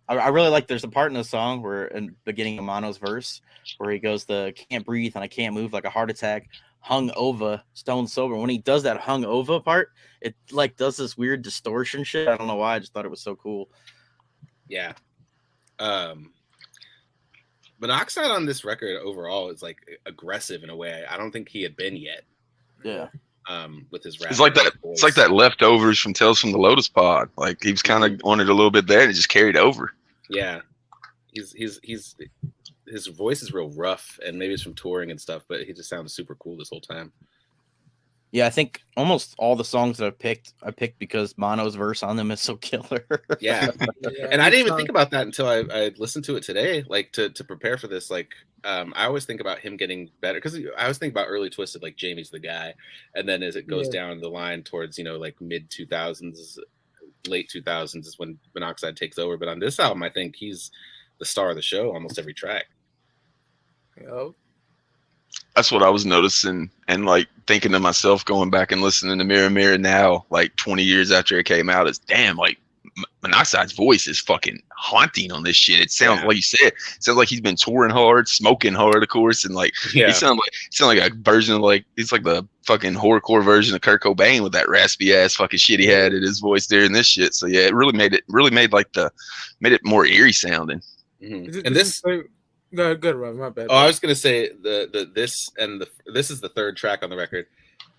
really like. There's a part in the song where, in the beginning of Mono's verse, where he goes, "The can't breathe and I can't move like a heart attack, hung over, stone sober." When he does that hung over part, it like does this weird distortion shit. I don't know why. I just thought it was so cool. Yeah. Monoxide on this record overall is like aggressive in a way I don't think he had been yet. Yeah. With his rap. It's like that. It's like that leftovers from Tales from the Lotus Pod. Like he was kind of on it a little bit there, and it just carried over. Yeah, his voice is real rough, and maybe it's from touring and stuff, but he just sounds super cool this whole time. Yeah, I think almost all the songs that I picked because Mono's verse on them is so killer. Yeah. And I didn't even think about that until I listened to it today, like to prepare for this. Like, I always think about him getting better because I always think about early TwiZtiD, like Jamie's the guy, and then as it goes down the line towards like mid 2000s, late 2000s is when Monoxide takes over. But on this album, I think he's the star of the show almost every track. Yep. That's what I was noticing, and like thinking to myself, going back and listening to Mirror Mirror now, like 20 years after it came out, is damn, like Monoxide's voice is fucking haunting on this shit. It sounds like you said, it sounds like he's been touring hard, smoking hard, of course, and like he sounds like a version of like he's like the fucking horrorcore version of Kurt Cobain with that raspy ass fucking shit he had in his voice during this shit. So yeah, it really made it more eerie sounding. Mm-hmm. And this. Good, Rob. My bad. Oh, I was gonna say this is the third track on the record,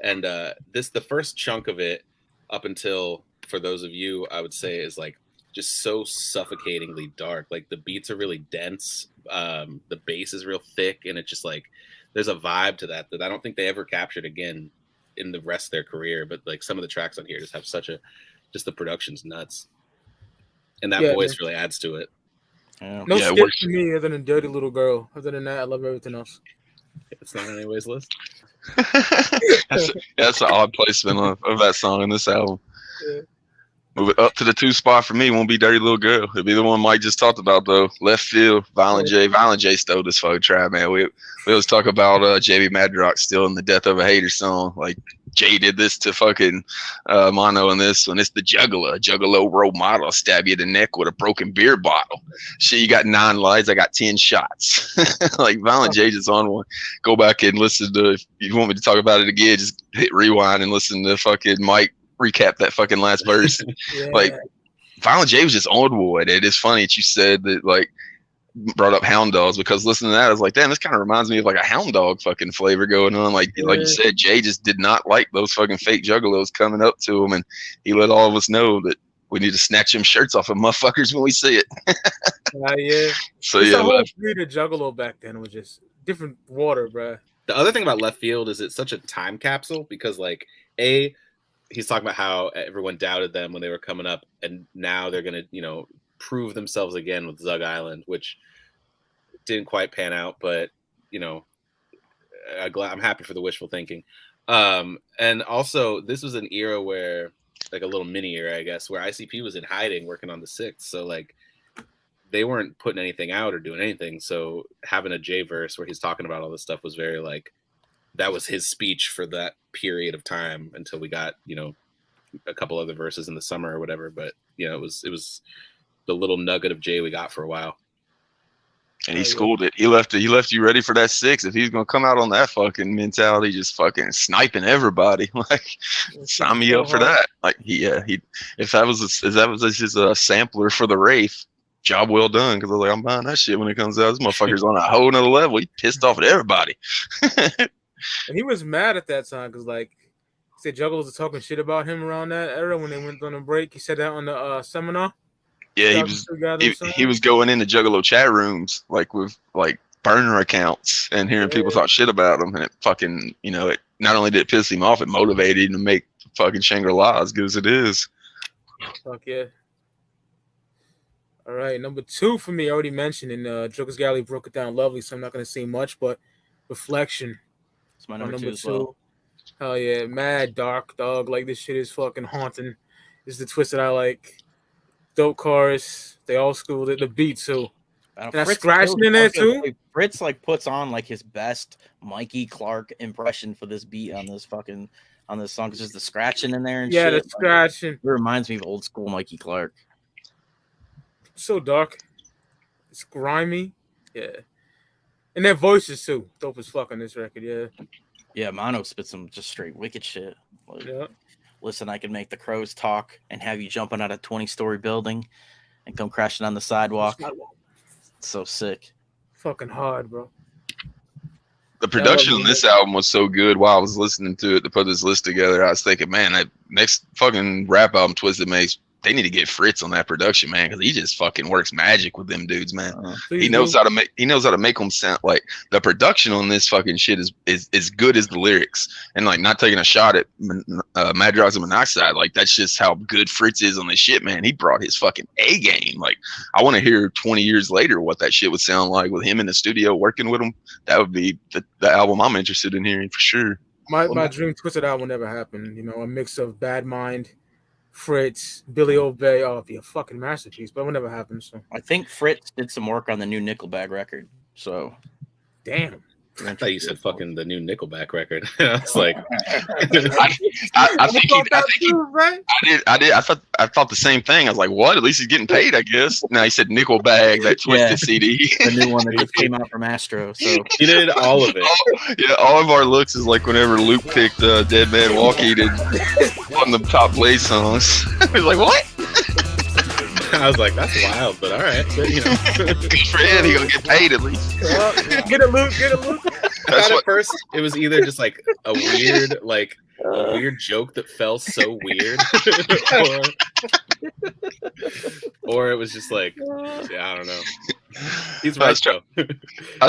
and the first chunk of it up until, for those of you, I would say is like just so suffocatingly dark. Like the beats are really dense, the bass is real thick, and it's just like there's a vibe to that I don't think they ever captured again in the rest of their career. But like some of the tracks on here just have just the production's nuts, and that voice really adds to it. No skips for me other than Dirty Little Girl. Other than that, I love everything else. It's not on anybody's list. that's an odd placement of that song in this album. Yeah. Move it up to the 2 spot for me. Won't be Dirty Little Girl. It'll be the one Mike just talked about though. Left Field, Violent J. Violent J stole this fucking track, man. We always talk about JB Madrox stealing the Death of a Hater song. Like Jay did this to fucking Mono in this one. It's the Juggalo role model. I'll stab you in the neck with a broken beer bottle. Shit, you got 9 lives. I got 10 shots. Like Violent J just on one. Go back and listen to, if you want me to talk about it again, just hit rewind and listen to fucking Mike recap that fucking last verse. Like Violent J was just on wood. It is funny that you said that, like, brought up Hound Dogs, because listening to that, I was like, damn, this kind of reminds me of like a Hound Dog fucking flavor going on. Like you said, Jay just did not like those fucking fake Juggalos coming up to him, and he let all of us know that we need to snatch them shirts off of motherfuckers when we see it. So it's yeah, the whole breed of Juggalo back then was just different water, bro. The other thing about Left Field is it's such a time capsule, because like he's talking about how everyone doubted them when they were coming up, and now they're gonna, prove themselves again with Zug Island, which didn't quite pan out, but I'm happy for the wishful thinking. And also this was an era where, like a little mini era, I guess, where ICP was in hiding working on the 6th. So like they weren't putting anything out or doing anything. So having a J verse where he's talking about all this stuff was very like, that was his speech for that period of time until we got, a couple other verses in the summer or whatever. But it was the little nugget of Jay we got for a while. And he schooled it. He left you ready for that 6. If he's gonna come out on that fucking mentality, just fucking sniping everybody, like sign me up for that. Like if that was just a sampler for the Wraith, job well done. Because I was like, I'm buying that shit when it comes out. This motherfucker's on a whole nother level. He pissed off at everybody. And he was mad at that time because, like, he said Juggalos were talking shit about him around that era when they went on a break. He said that on the seminar. Yeah, he was going into Juggalo chat rooms, like with like burner accounts, and hearing people talk shit about him, and it fucking, it not only did it piss him off, it motivated him to make fucking Shangri-La as good as it is. Fuck yeah. All right, number 2 for me, I already mentioned, and Jokerz Gallery broke it down lovely, so I'm not gonna say much, but Reflection. It's my number 2 as well. Hell yeah, mad dark, dog. Like, this shit is fucking haunting. This is the twist that I like. Dope cars, they all schooled it. The beat too. And I scratched in there too. Fritz like puts on like his best Mikey Clark impression for this beat on this song. It's just the scratching in there and shit. Yeah, the scratching. It reminds me of old school Mikey Clark. So dark. It's grimy. Yeah. And their voices too. Dope as fuck on this record, yeah. Yeah, Mono spits some just straight wicked shit. Like, yeah. Listen, I can make the crows talk and have you jumping out a 20-story building. and come crashing on the sidewalk. It's so sick. Fucking hard, bro. The production on this album was so good. While I was listening to it to put this list together, I was thinking, man, that next fucking rap album TwiZtiD makes, they need to get Fritz on that production, man, because he just fucking works magic with them dudes, man. He knows how to make them sound like the production on this fucking shit is as good as the lyrics. And like, not taking a shot at Mad Drugs and Monoxide, like that's just how good Fritz is on this shit, man. He brought his fucking A game. Like, I want to hear 20 years later what that shit would sound like with him in the studio working with him. That would be the album I'm interested in hearing for sure. My dream TwiZtiD album never happened. You know, a mix of Bad Mind, Fritz, Billy Obey. Oh, it'd be a fucking masterpiece, but it would never happen. So I think Fritz did some work on the new Nickelback record. So, damn. I thought you said fucking the new Nickelback record. I was like, I think I thought the same thing. I was like, what? At least he's getting paid, I guess. No, he said Nickelback, that TwiZtiD CD. The new one that just came out from Astro. So he did all of it. Yeah, all of our looks is like whenever Luke picked Dead Man Walking on the top play songs. I was like, what? I was like, that's wild, but all right. But, you know. Good for him. He gonna get paid at least. Get it, Luke. Get it, Luke. I thought at first it was either just like a weird, joke that felt so weird, or it was just like, yeah, I don't know. He's right, though. I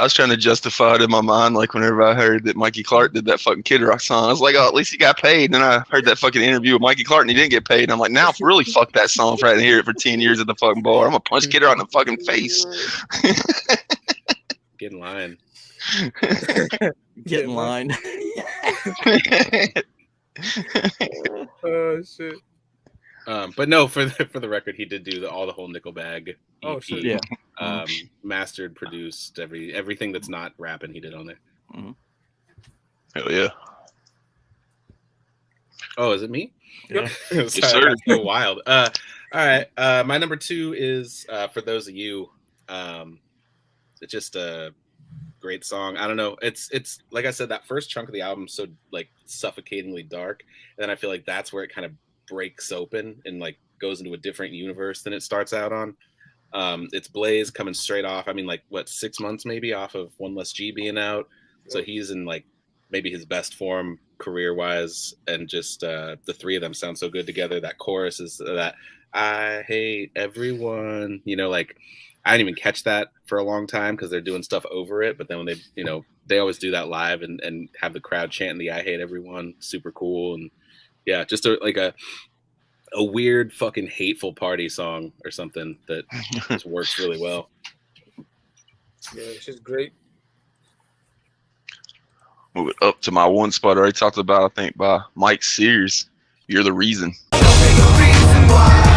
was trying to justify it in my mind, like whenever I heard that Mikey Clark did that fucking Kid Rock song, I was like, oh, at least he got paid. And then I heard that fucking interview with Mikey Clark and he didn't get paid. And I'm like, now really fuck that song if I didn't hear it for 10 years at the fucking bar. I'm gonna punch Kid Rock in the fucking face. Get in line. Get in line. Oh shit. But no, for the record, he did do all the whole Nickelback EP. Oh shit. Yeah. Mastered, produced, everything that's not rapping, he did on there. Mm-hmm. Hell yeah. Oh, is it me? Yep. Sorry, that's so wild. All right. My number 2 is for those of you. It's just a great song. I don't know. It's like I said, that first chunk of the album is so like suffocatingly dark, and then I feel like that's where it kind of breaks open and like goes into a different universe than it starts out on. It's Blaze coming straight off. I mean, like what, 6 months maybe off of One Less G being out. So he's in like maybe his best form career wise, and just the three of them sound so good together. That chorus is that I hate everyone. You know, like I didn't even catch that for a long time because they're doing stuff over it. But then when they, you know, they always do that live and have the crowd chanting the I hate everyone. Super cool. And yeah, just a weird fucking hateful party song or something that just works really well. Yeah, it's just great. Move it up to my one spot I already talked about, I think, by Mike Sears. You're the reason. Show me the reason why.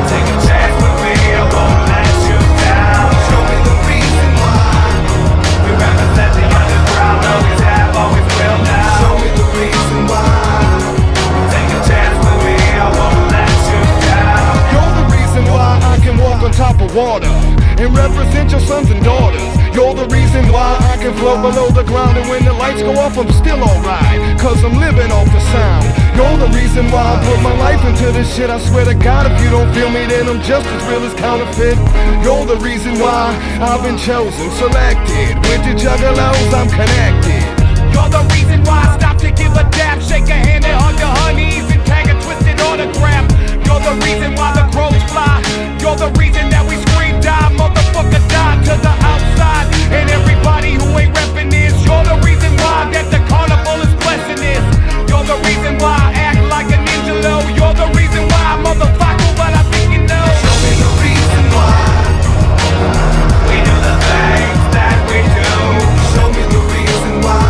Take a chance with me, I won't let you down. Show me the reason why. We represent the underground, always have, always will now. Show me the reason why. Take a chance with me, I won't let you down. You're the reason why I can walk on top of water and represent your sons and daughters. You're the reason why I can float below the ground, and when the lights go off I'm still alright, cause I'm living off the sound. You're the reason why I put my life into this shit. I swear to God, if you don't feel me, then I'm just as real as counterfeit. You're the reason why I've been chosen, selected. With the Juggalos, I'm connected. You're the reason why I stopped to give a damn. Shake a hand and hug your honeys and tag a twisted autograph. You're the reason why the crows fly. You're the reason that we scream die, motherfucker die to the outside. And everybody who ain't reppin' this, you're the reason why that the carnival is blessing this. You're the reason why I act like a ninja low. You're the reason why I motherfucker, but I think you know. Show me the reason why we do the things that we do. Show me the reason why.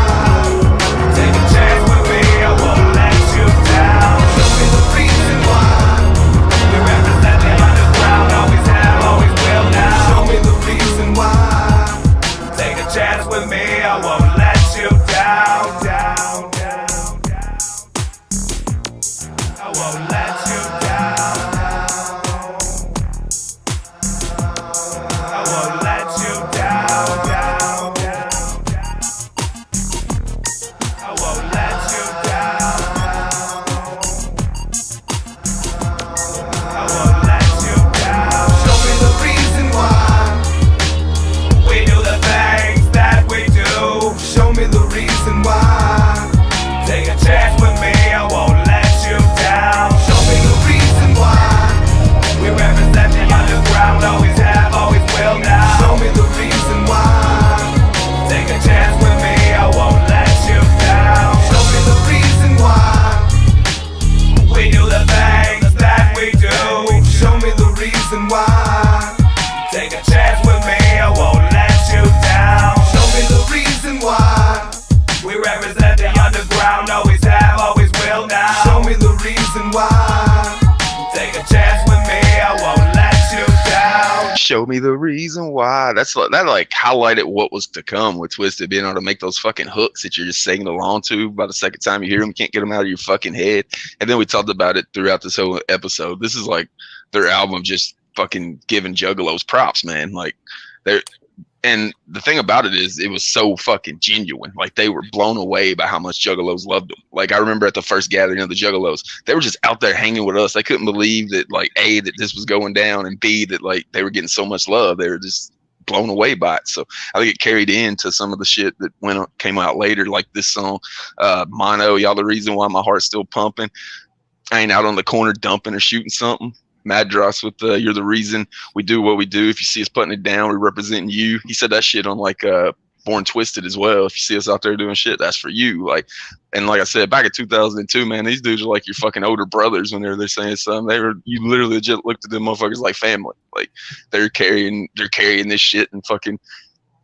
Take a chance with me, I won't let you down. Show me the reason why. We represent the underground, always have, always will now. Show me the reason why. Take a chance with me, I won't let you down, down, down, down. I won't let you down. I won't let you down, down, down, down. I won't the reason why. Take a chance with me, I won't let you down. Show me the reason why. That like highlighted what was to come with TwiZtiD, being able to make those fucking hooks that you're just singing along to. By the second time you hear them, you can't get them out of your fucking head. And then we talked about it throughout this whole episode. This is like their album just fucking giving Juggalos props, man. Like they're. And the thing about it is, it was so fucking genuine. Like, they were blown away by how much Juggalos loved them. Like, I remember at the first gathering of the Juggalos, they were just out there hanging with us. They couldn't believe that, like, A, that this was going down, and B, that, like, they were getting so much love. They were just blown away by it. So I think it carried into some of the shit that came out later, like this song, Mono, Y'all the Reason Why My Heart's Still Pumping. I ain't out on the corner dumping or shooting something. Madross with You're the Reason We Do What We Do. If you see us putting it down, we're representing you. He said that shit on like Born TwiZtiD as well. If you see us out there doing shit, that's for you. Like, and like I said, back in 2002, man, these dudes are like your fucking older brothers when they're saying something. You literally just looked at them motherfuckers like family. Like, they're carrying this shit and fucking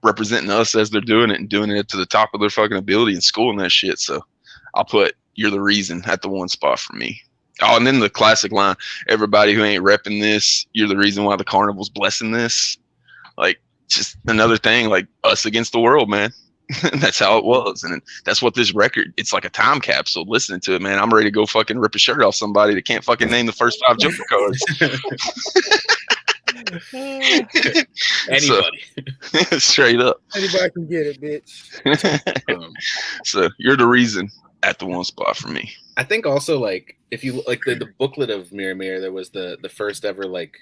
representing us as they're doing it and doing it to the top of their fucking ability and schooling that shit. So I'll put You're the Reason at the one spot for me. Oh, and then the classic line, everybody who ain't repping this, you're the reason why the carnival's blessing this. Like, just another thing, like us against the world, man. That's how it was. And that's what this record, it's like a time capsule. Listening to it, man, I'm ready to go fucking rip a shirt off somebody that can't fucking name the first 5 Joker cards. Anybody. So, straight up. Anybody can get it, bitch. So You're the Reason at the one spot for me. I think also, like, if you like the booklet of Mirror Mirror, there was the first ever like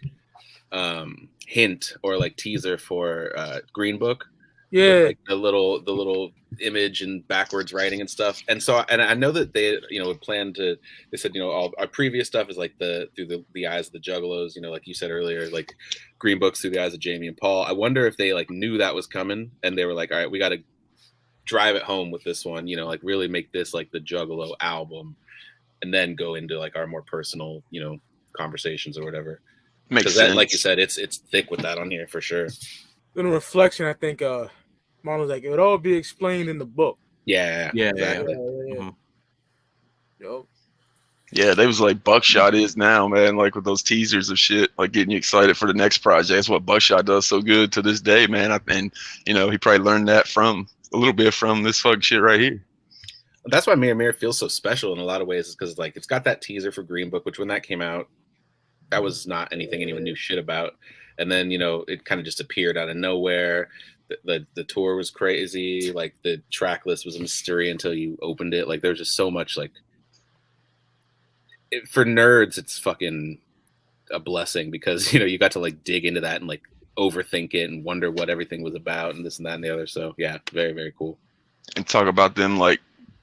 hint or like teaser for Green Book. Yeah, with, like, the little image and backwards writing and stuff. And so, and I know that they had planned to. They said, all our previous stuff is like through the eyes of the Juggalos. Like you said earlier, like Green Book's through the eyes of Jamie and Paul. I wonder if they like knew that was coming and they were like, all right, we got to drive it home with this one. Like really make this like the Juggalo album. And then go into like our more personal, conversations or whatever. Makes sense. Like you said, it's thick with that on here for sure. In reflection, I think Mono's like, it would all be explained in the book. Yeah. Exactly. Yeah. Yo. Yeah, they was like Buckshot is now, man. Like with those teasers of shit, like getting you excited for the next project. That's what Buckshot does so good to this day, man. And he probably learned that from a little bit from this fucking shit right here. That's why Mirror Mirror feels so special in a lot of ways, is because like it's got that teaser for Green Book, which when that came out, that was not anything anyone knew shit about. And then it kind of just appeared out of nowhere. The tour was crazy. Like the track list was a mystery until you opened it. Like there's just so much like for nerds, it's fucking a blessing because you got to like dig into that and like overthink it and wonder what everything was about and this and that and the other. So yeah, very very cool. And talk about them like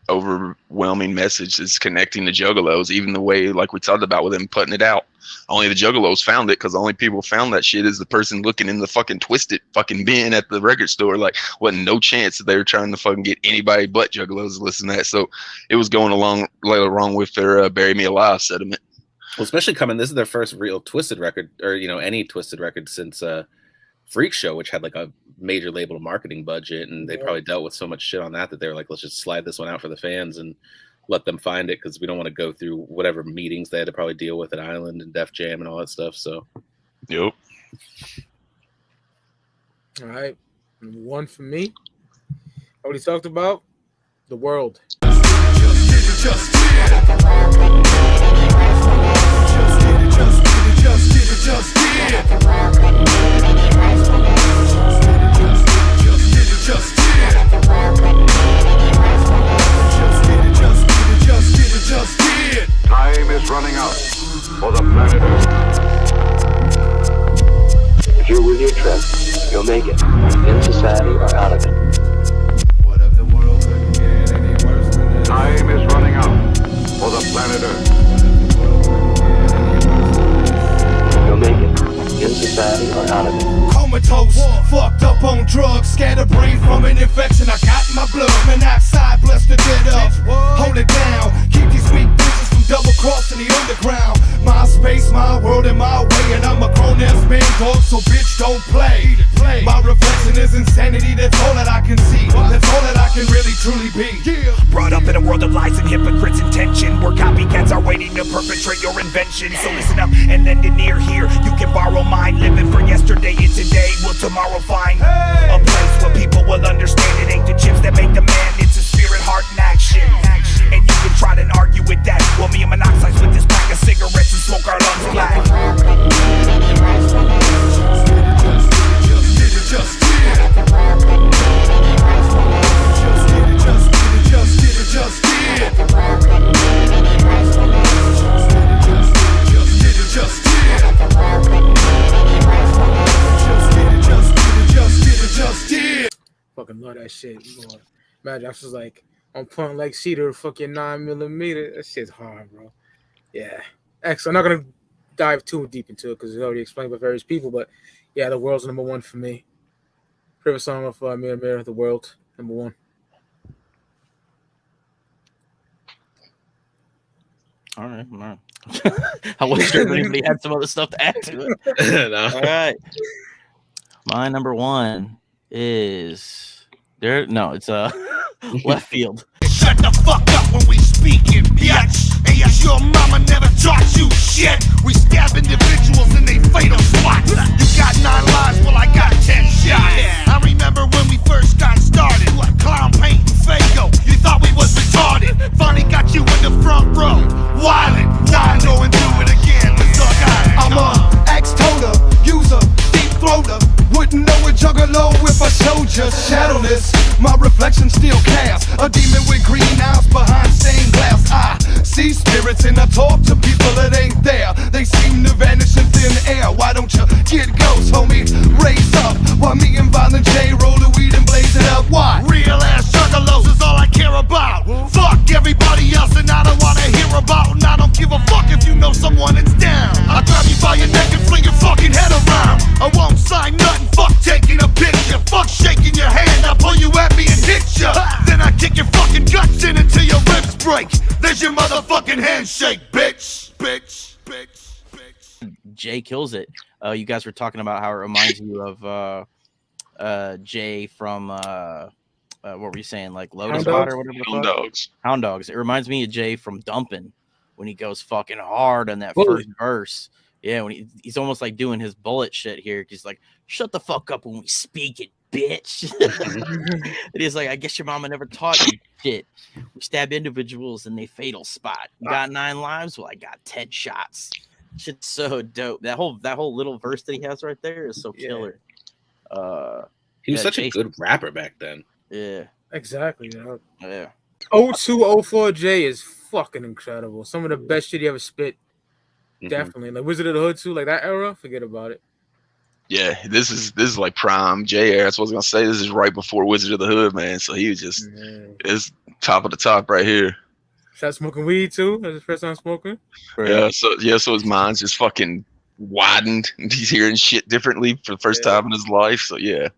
overwhelming message is connecting the Juggalos, even the way like we talked about with them putting it out. Only the Juggalos found it because the only people found that shit is the person looking in the fucking TwiZtiD fucking bin at the record store. Like, wasn't no chance that they were trying to fucking get anybody but Juggalos to listen to that. So it was going along with their Bury Me Alive sentiment. Well, especially this is their first real TwiZtiD record, or any TwiZtiD record since Freak Show, which had like a major label marketing budget, and they probably dealt with so much shit on that they were like, let's just slide this one out for the fans and let them find it, because we don't want to go through whatever meetings they had to probably deal with at Island and Def Jam and all that stuff. So yep. All right, one for me. I already talked about The World. Time is running out for the planet Earth. If you're with your trip, you'll make it. In society or out of it. What if the world couldn't get any worse than this? Time is running out for the planet Earth. You'll make it. In society or out of it. Comatose, fucked up on drugs, scatterbrained from an infection. I got in my blood, monoxide, bless the dead up. Hold it down, keep these weak bitches from double crossing the underground. My space, my world, and my way, and I'm a grown there's been dog, so bitch don't play. My reflection is insanity, that's all that I can see. That's all that I can really truly be. Brought up in a world of lies and hypocrites and tension, where copycats are waiting to perpetrate your invention. So listen up and lend an ear here. You can borrow mine, living for yesterday and today. Will tomorrow find a place where people will understand it ain't the chips that make the man, it's a spirit, heart, and action. And you can try to argue with that. Well, me and Monoxide with this pack of cigarettes and smoke our lungs black. Just get it. Fucking love that shit. Lord. Imagine I was just like on point like cedar, fucking 9mm. That shit's hard, bro. Yeah. Excellent. I'm not gonna dive too deep into it because it's already explained by various people, but yeah, The World's number one for me. Favorite song of Mirror Mirror, The World, number one. All right. I wasn't sure if anybody had some other stuff to add to it. No. All right. My number one is there. No, it's Left Field. Shut the fuck up when we speaking, bitch. And yes, your mama never taught you shit. We stab individuals in they fatal spots. You got 9 lives, well I got 10 shots. I remember when we first got started. Clown paint and Fago, you thought we was retarded. Finally got you in the front row, wildin'. Now I'm going do it again. I'm a ex-toter, user, deep throater. Wouldn't know a juggalo if I showed you shadowless. My reflection still casts a demon with green eyes behind stained glass. I see spirits and I talk to people that ain't there. They seem to vanish in thin air. Why don't you get ghosts, homie? Raise up while me and Violent J roll the weed and blaze it up. Why? Real ass juggalos is all I care about. Fuck everybody else and I don't wanna hear about. And I don't give a fuck if you know someone that's down. I'll grab you by your neck and fling your fucking head around. I won't sign nothing, fuck taking a picture. Fuck shaking your hand, I'll pull you at me and hit ya. Then I kick your fucking guts in until your ribs break. There's your motherfucking handshake, bitch. Bitch, bitch, bitch. Jay kills it. You guys were talking about how it reminds you of Jay from what were you saying, like Lotus Water or whatever the fuck? Hound Dogs. It reminds me of Jay from Dumpin' when he goes fucking hard on that first verse. Yeah, when he's almost like doing his bullet shit here. He's like, shut the fuck up when we speak it, bitch. And he's like, I guess your mama never taught you shit. We stab individuals in they fatal spot. You got 9 lives? Well, I got 10 shots. Shit's so dope. That whole little verse that he has right there is so killer. He was such a good rapper back then. Yeah. Exactly. Yeah. 0204J is fucking incredible. Some of the best shit he ever spit. Definitely. Like Wizard of the Hood too, like that era, forget about it. Yeah, this is like prime J era. That's what I was gonna say. This is right before Wizard of the Hood, man. So he was just it's top of the top right here. Started smoking weed too. That's his first time smoking. Yeah, so his mind's just fucking widened and he's hearing shit differently for the first time in his life. So yeah,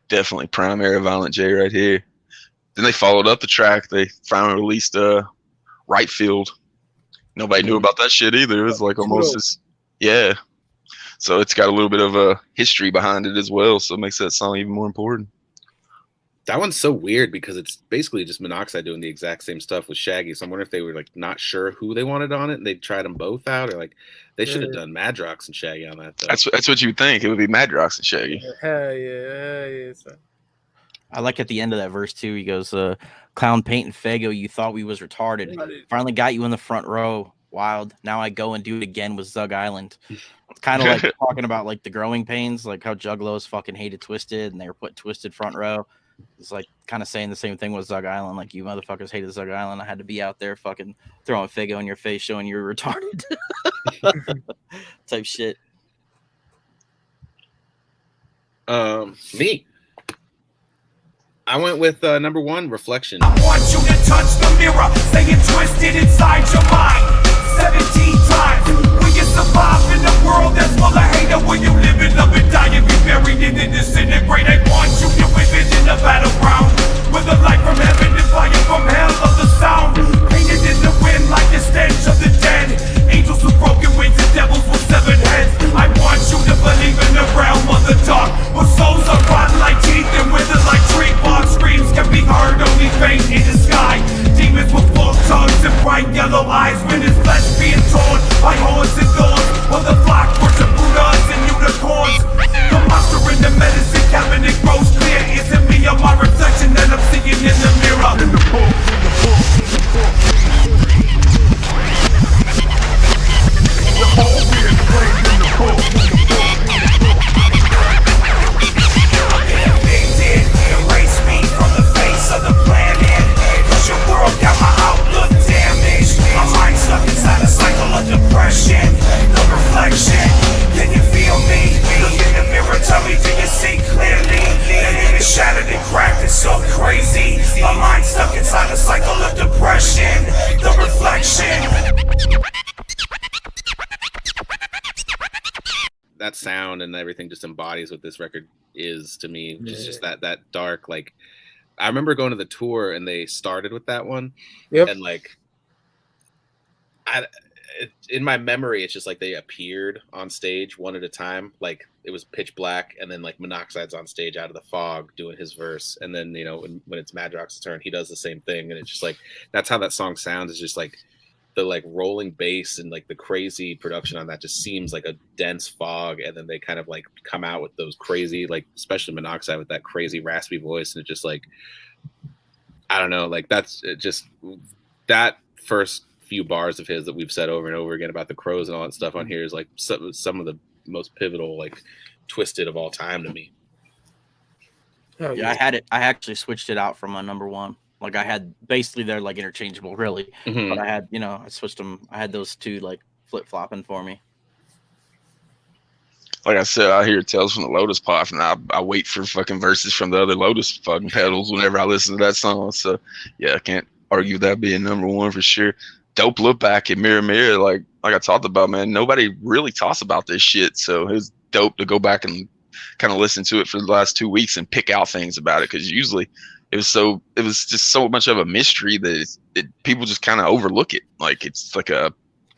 definitely prime era Violent J right here. Then they followed up the track. They finally released Right Field. Nobody knew about that shit either. It was like almost this, yeah. So it's got a little bit of a history behind it as well. So it makes that song even more important. That one's so weird because it's basically just Monoxide doing the exact same stuff with Shaggy. So I'm wondering if they were like not sure who they wanted on it and they tried them both out, or like they should have done Madrox and Shaggy on that. Though. That's what you would think. It would be Madrox and Shaggy. Hell yeah. I like at the end of that verse too. He goes, "Clown paint and Fago, you thought we was retarded. Finally got you in the front row. Wild. Now I go and do it again with Zug Island." It's kind of like talking about like the growing pains, like how Juggalos fucking hated TwiZtiD and they were put TwiZtiD front row. It's like kind of saying the same thing with Zug Island. Like, you motherfuckers hated Zug Island. I had to be out there fucking throwing Fago in your face, showing you were retarded. Type shit. Me. I went with number 1, Reflection. I want you to touch the mirror, say it twisted inside your mind 17 times. Will you survive in a world that's full of hate? Or will you live it, love it, die, and be buried and then disintegrate? I want you to within in the battleground with the light from heaven and fire from hell of the sound. Painted in the wind like the stench of the dead. Angels with broken wings and devils with 7 heads. I want you to believe that sound and everything just embodies what this record is to me. Just that dark, like, I remember going to the tour and they started with that one. Yep. And like, in my memory, it's just like they appeared on stage one at a time. Like it was pitch black, and then like Monoxide's on stage out of the fog doing his verse, and then when it's Madrox's turn, he does the same thing, and it's just like that's how that song sounds. It's just like the like rolling bass and like the crazy production on that just seems like a dense fog, and then they kind of like come out with those crazy, like especially Monoxide with that crazy raspy voice, and it just like I don't know, like that's just that first few bars of his that we've said over and over again about the crows and all that stuff on here is like some of the most pivotal, like TwiZtiD of all time to me. Yeah, I actually switched it out from my number one. Like I had basically they're like interchangeable, really. But I had, I switched them. I had those two like flip flopping for me. Like I said, I hear Tales from the Lotus Pot, and I wait for fucking verses from the other Lotus fucking pedals whenever I listen to that song. So yeah, I can't argue that being number one for sure. Dope look back at Mirror Mirror, like I talked about, man. Nobody really talks about this shit, so it was dope to go back and kind of listen to it for the last 2 weeks and pick out things about it, because usually it was just so much of a mystery that people just kind of overlook it. Like it's like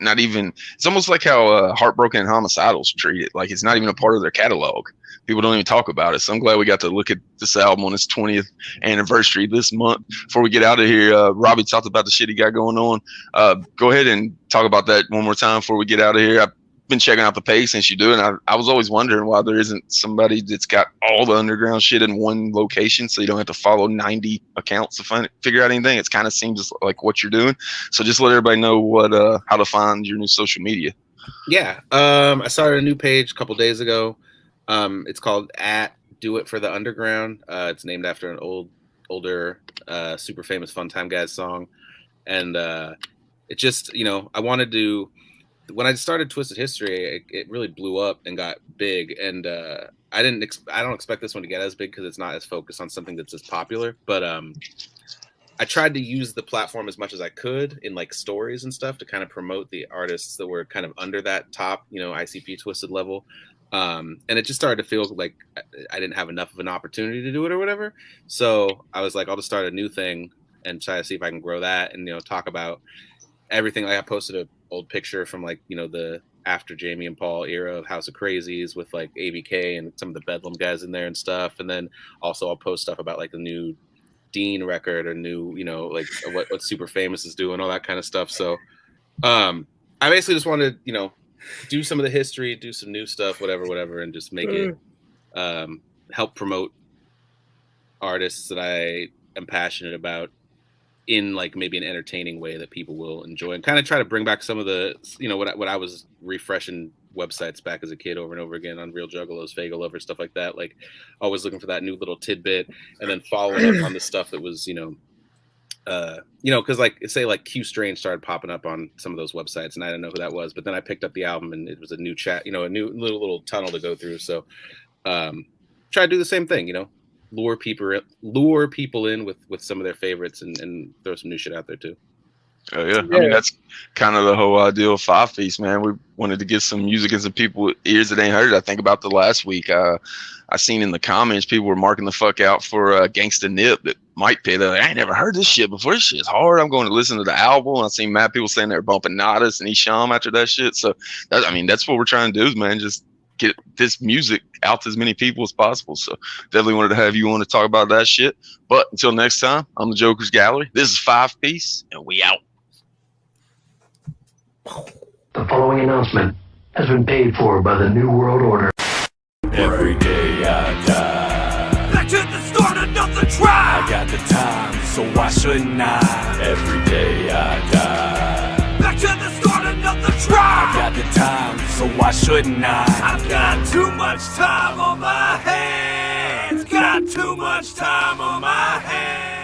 it's almost like how Heartbroken and Homicidals treat it. Like it's not even a part of their catalog. People don't even talk about it. So I'm glad we got to look at this album on its 20th anniversary this month. Before we get out of here, Robbie talked about the shit he got going on. Go ahead and talk about that one more time before we get out of here. I've been checking out the page since you do, and I was always wondering why there isn't somebody that's got all the underground shit in one location, so you don't have to follow 90 accounts to figure out anything. It kind of seems like what you're doing. So just let everybody know how to find your new social media. Yeah, I started a new page a couple days ago. It's called @DoItForTheUnderground. It's named after an older, super famous Fun Time Guys song, and it just I wanted to. When I started TwiZtiD History, it really blew up and got big, and I don't expect this one to get as big because it's not as focused on something that's as popular. But I tried to use the platform as much as I could in like stories and stuff to kind of promote the artists that were kind of under that top, ICP TwiZtiD level. And it just started to feel like I didn't have enough of an opportunity to do it or whatever. So I was like, I'll just start a new thing and try to see if I can grow that and talk about everything. Like I posted a old picture from like the after Jamie and Paul era of House of Crazies with like ABK and some of the Bedlam guys in there and stuff, and then also I'll post stuff about like the new Dean record or new like what Super Famous is doing, all that kind of stuff. So I basically just wanted do some of the history, do some new stuff, whatever, and just make it help promote artists that I am passionate about in like maybe an entertaining way that people will enjoy, and kind of try to bring back some of the what I was refreshing websites back as a kid over and over again on Real Juggalos, Vega Lover, stuff like that, like always looking for that new little tidbit and then following up on the stuff that was because like say like Q Strange started popping up on some of those websites and I didn't know who that was, but then I picked up the album and it was a new chat, a new little tunnel to go through. So try to do the same thing, lure people in with some of their favorites and throw some new shit out there too. Oh yeah. I mean that's kind of the whole idea of Five Piece, man. We wanted to get some music in some people with ears that ain't heard it. I think about the last week I seen in the comments people were marking the fuck out for Gangsta Nip that Mike picked up. I ain't never heard this shit before. This shit's hard. I'm going to listen to the album. I seen mad people saying they're bumping Nadas and Isham after that shit. So that's what we're trying to do, man. Just get this music out to as many people as possible. So definitely wanted to have you on to talk about that shit. But until next time, I'm the Jokerz Gallery. This is 5 Piece, and we out. The following announcement has been paid for by the New World Order. Every day I die. Back to the start, another try. I got the time, so why shouldn't I? Every day I die. Back to the start, another try. I got the time, so why shouldn't I? I've got too much time on my hands. Got too much time on my hands.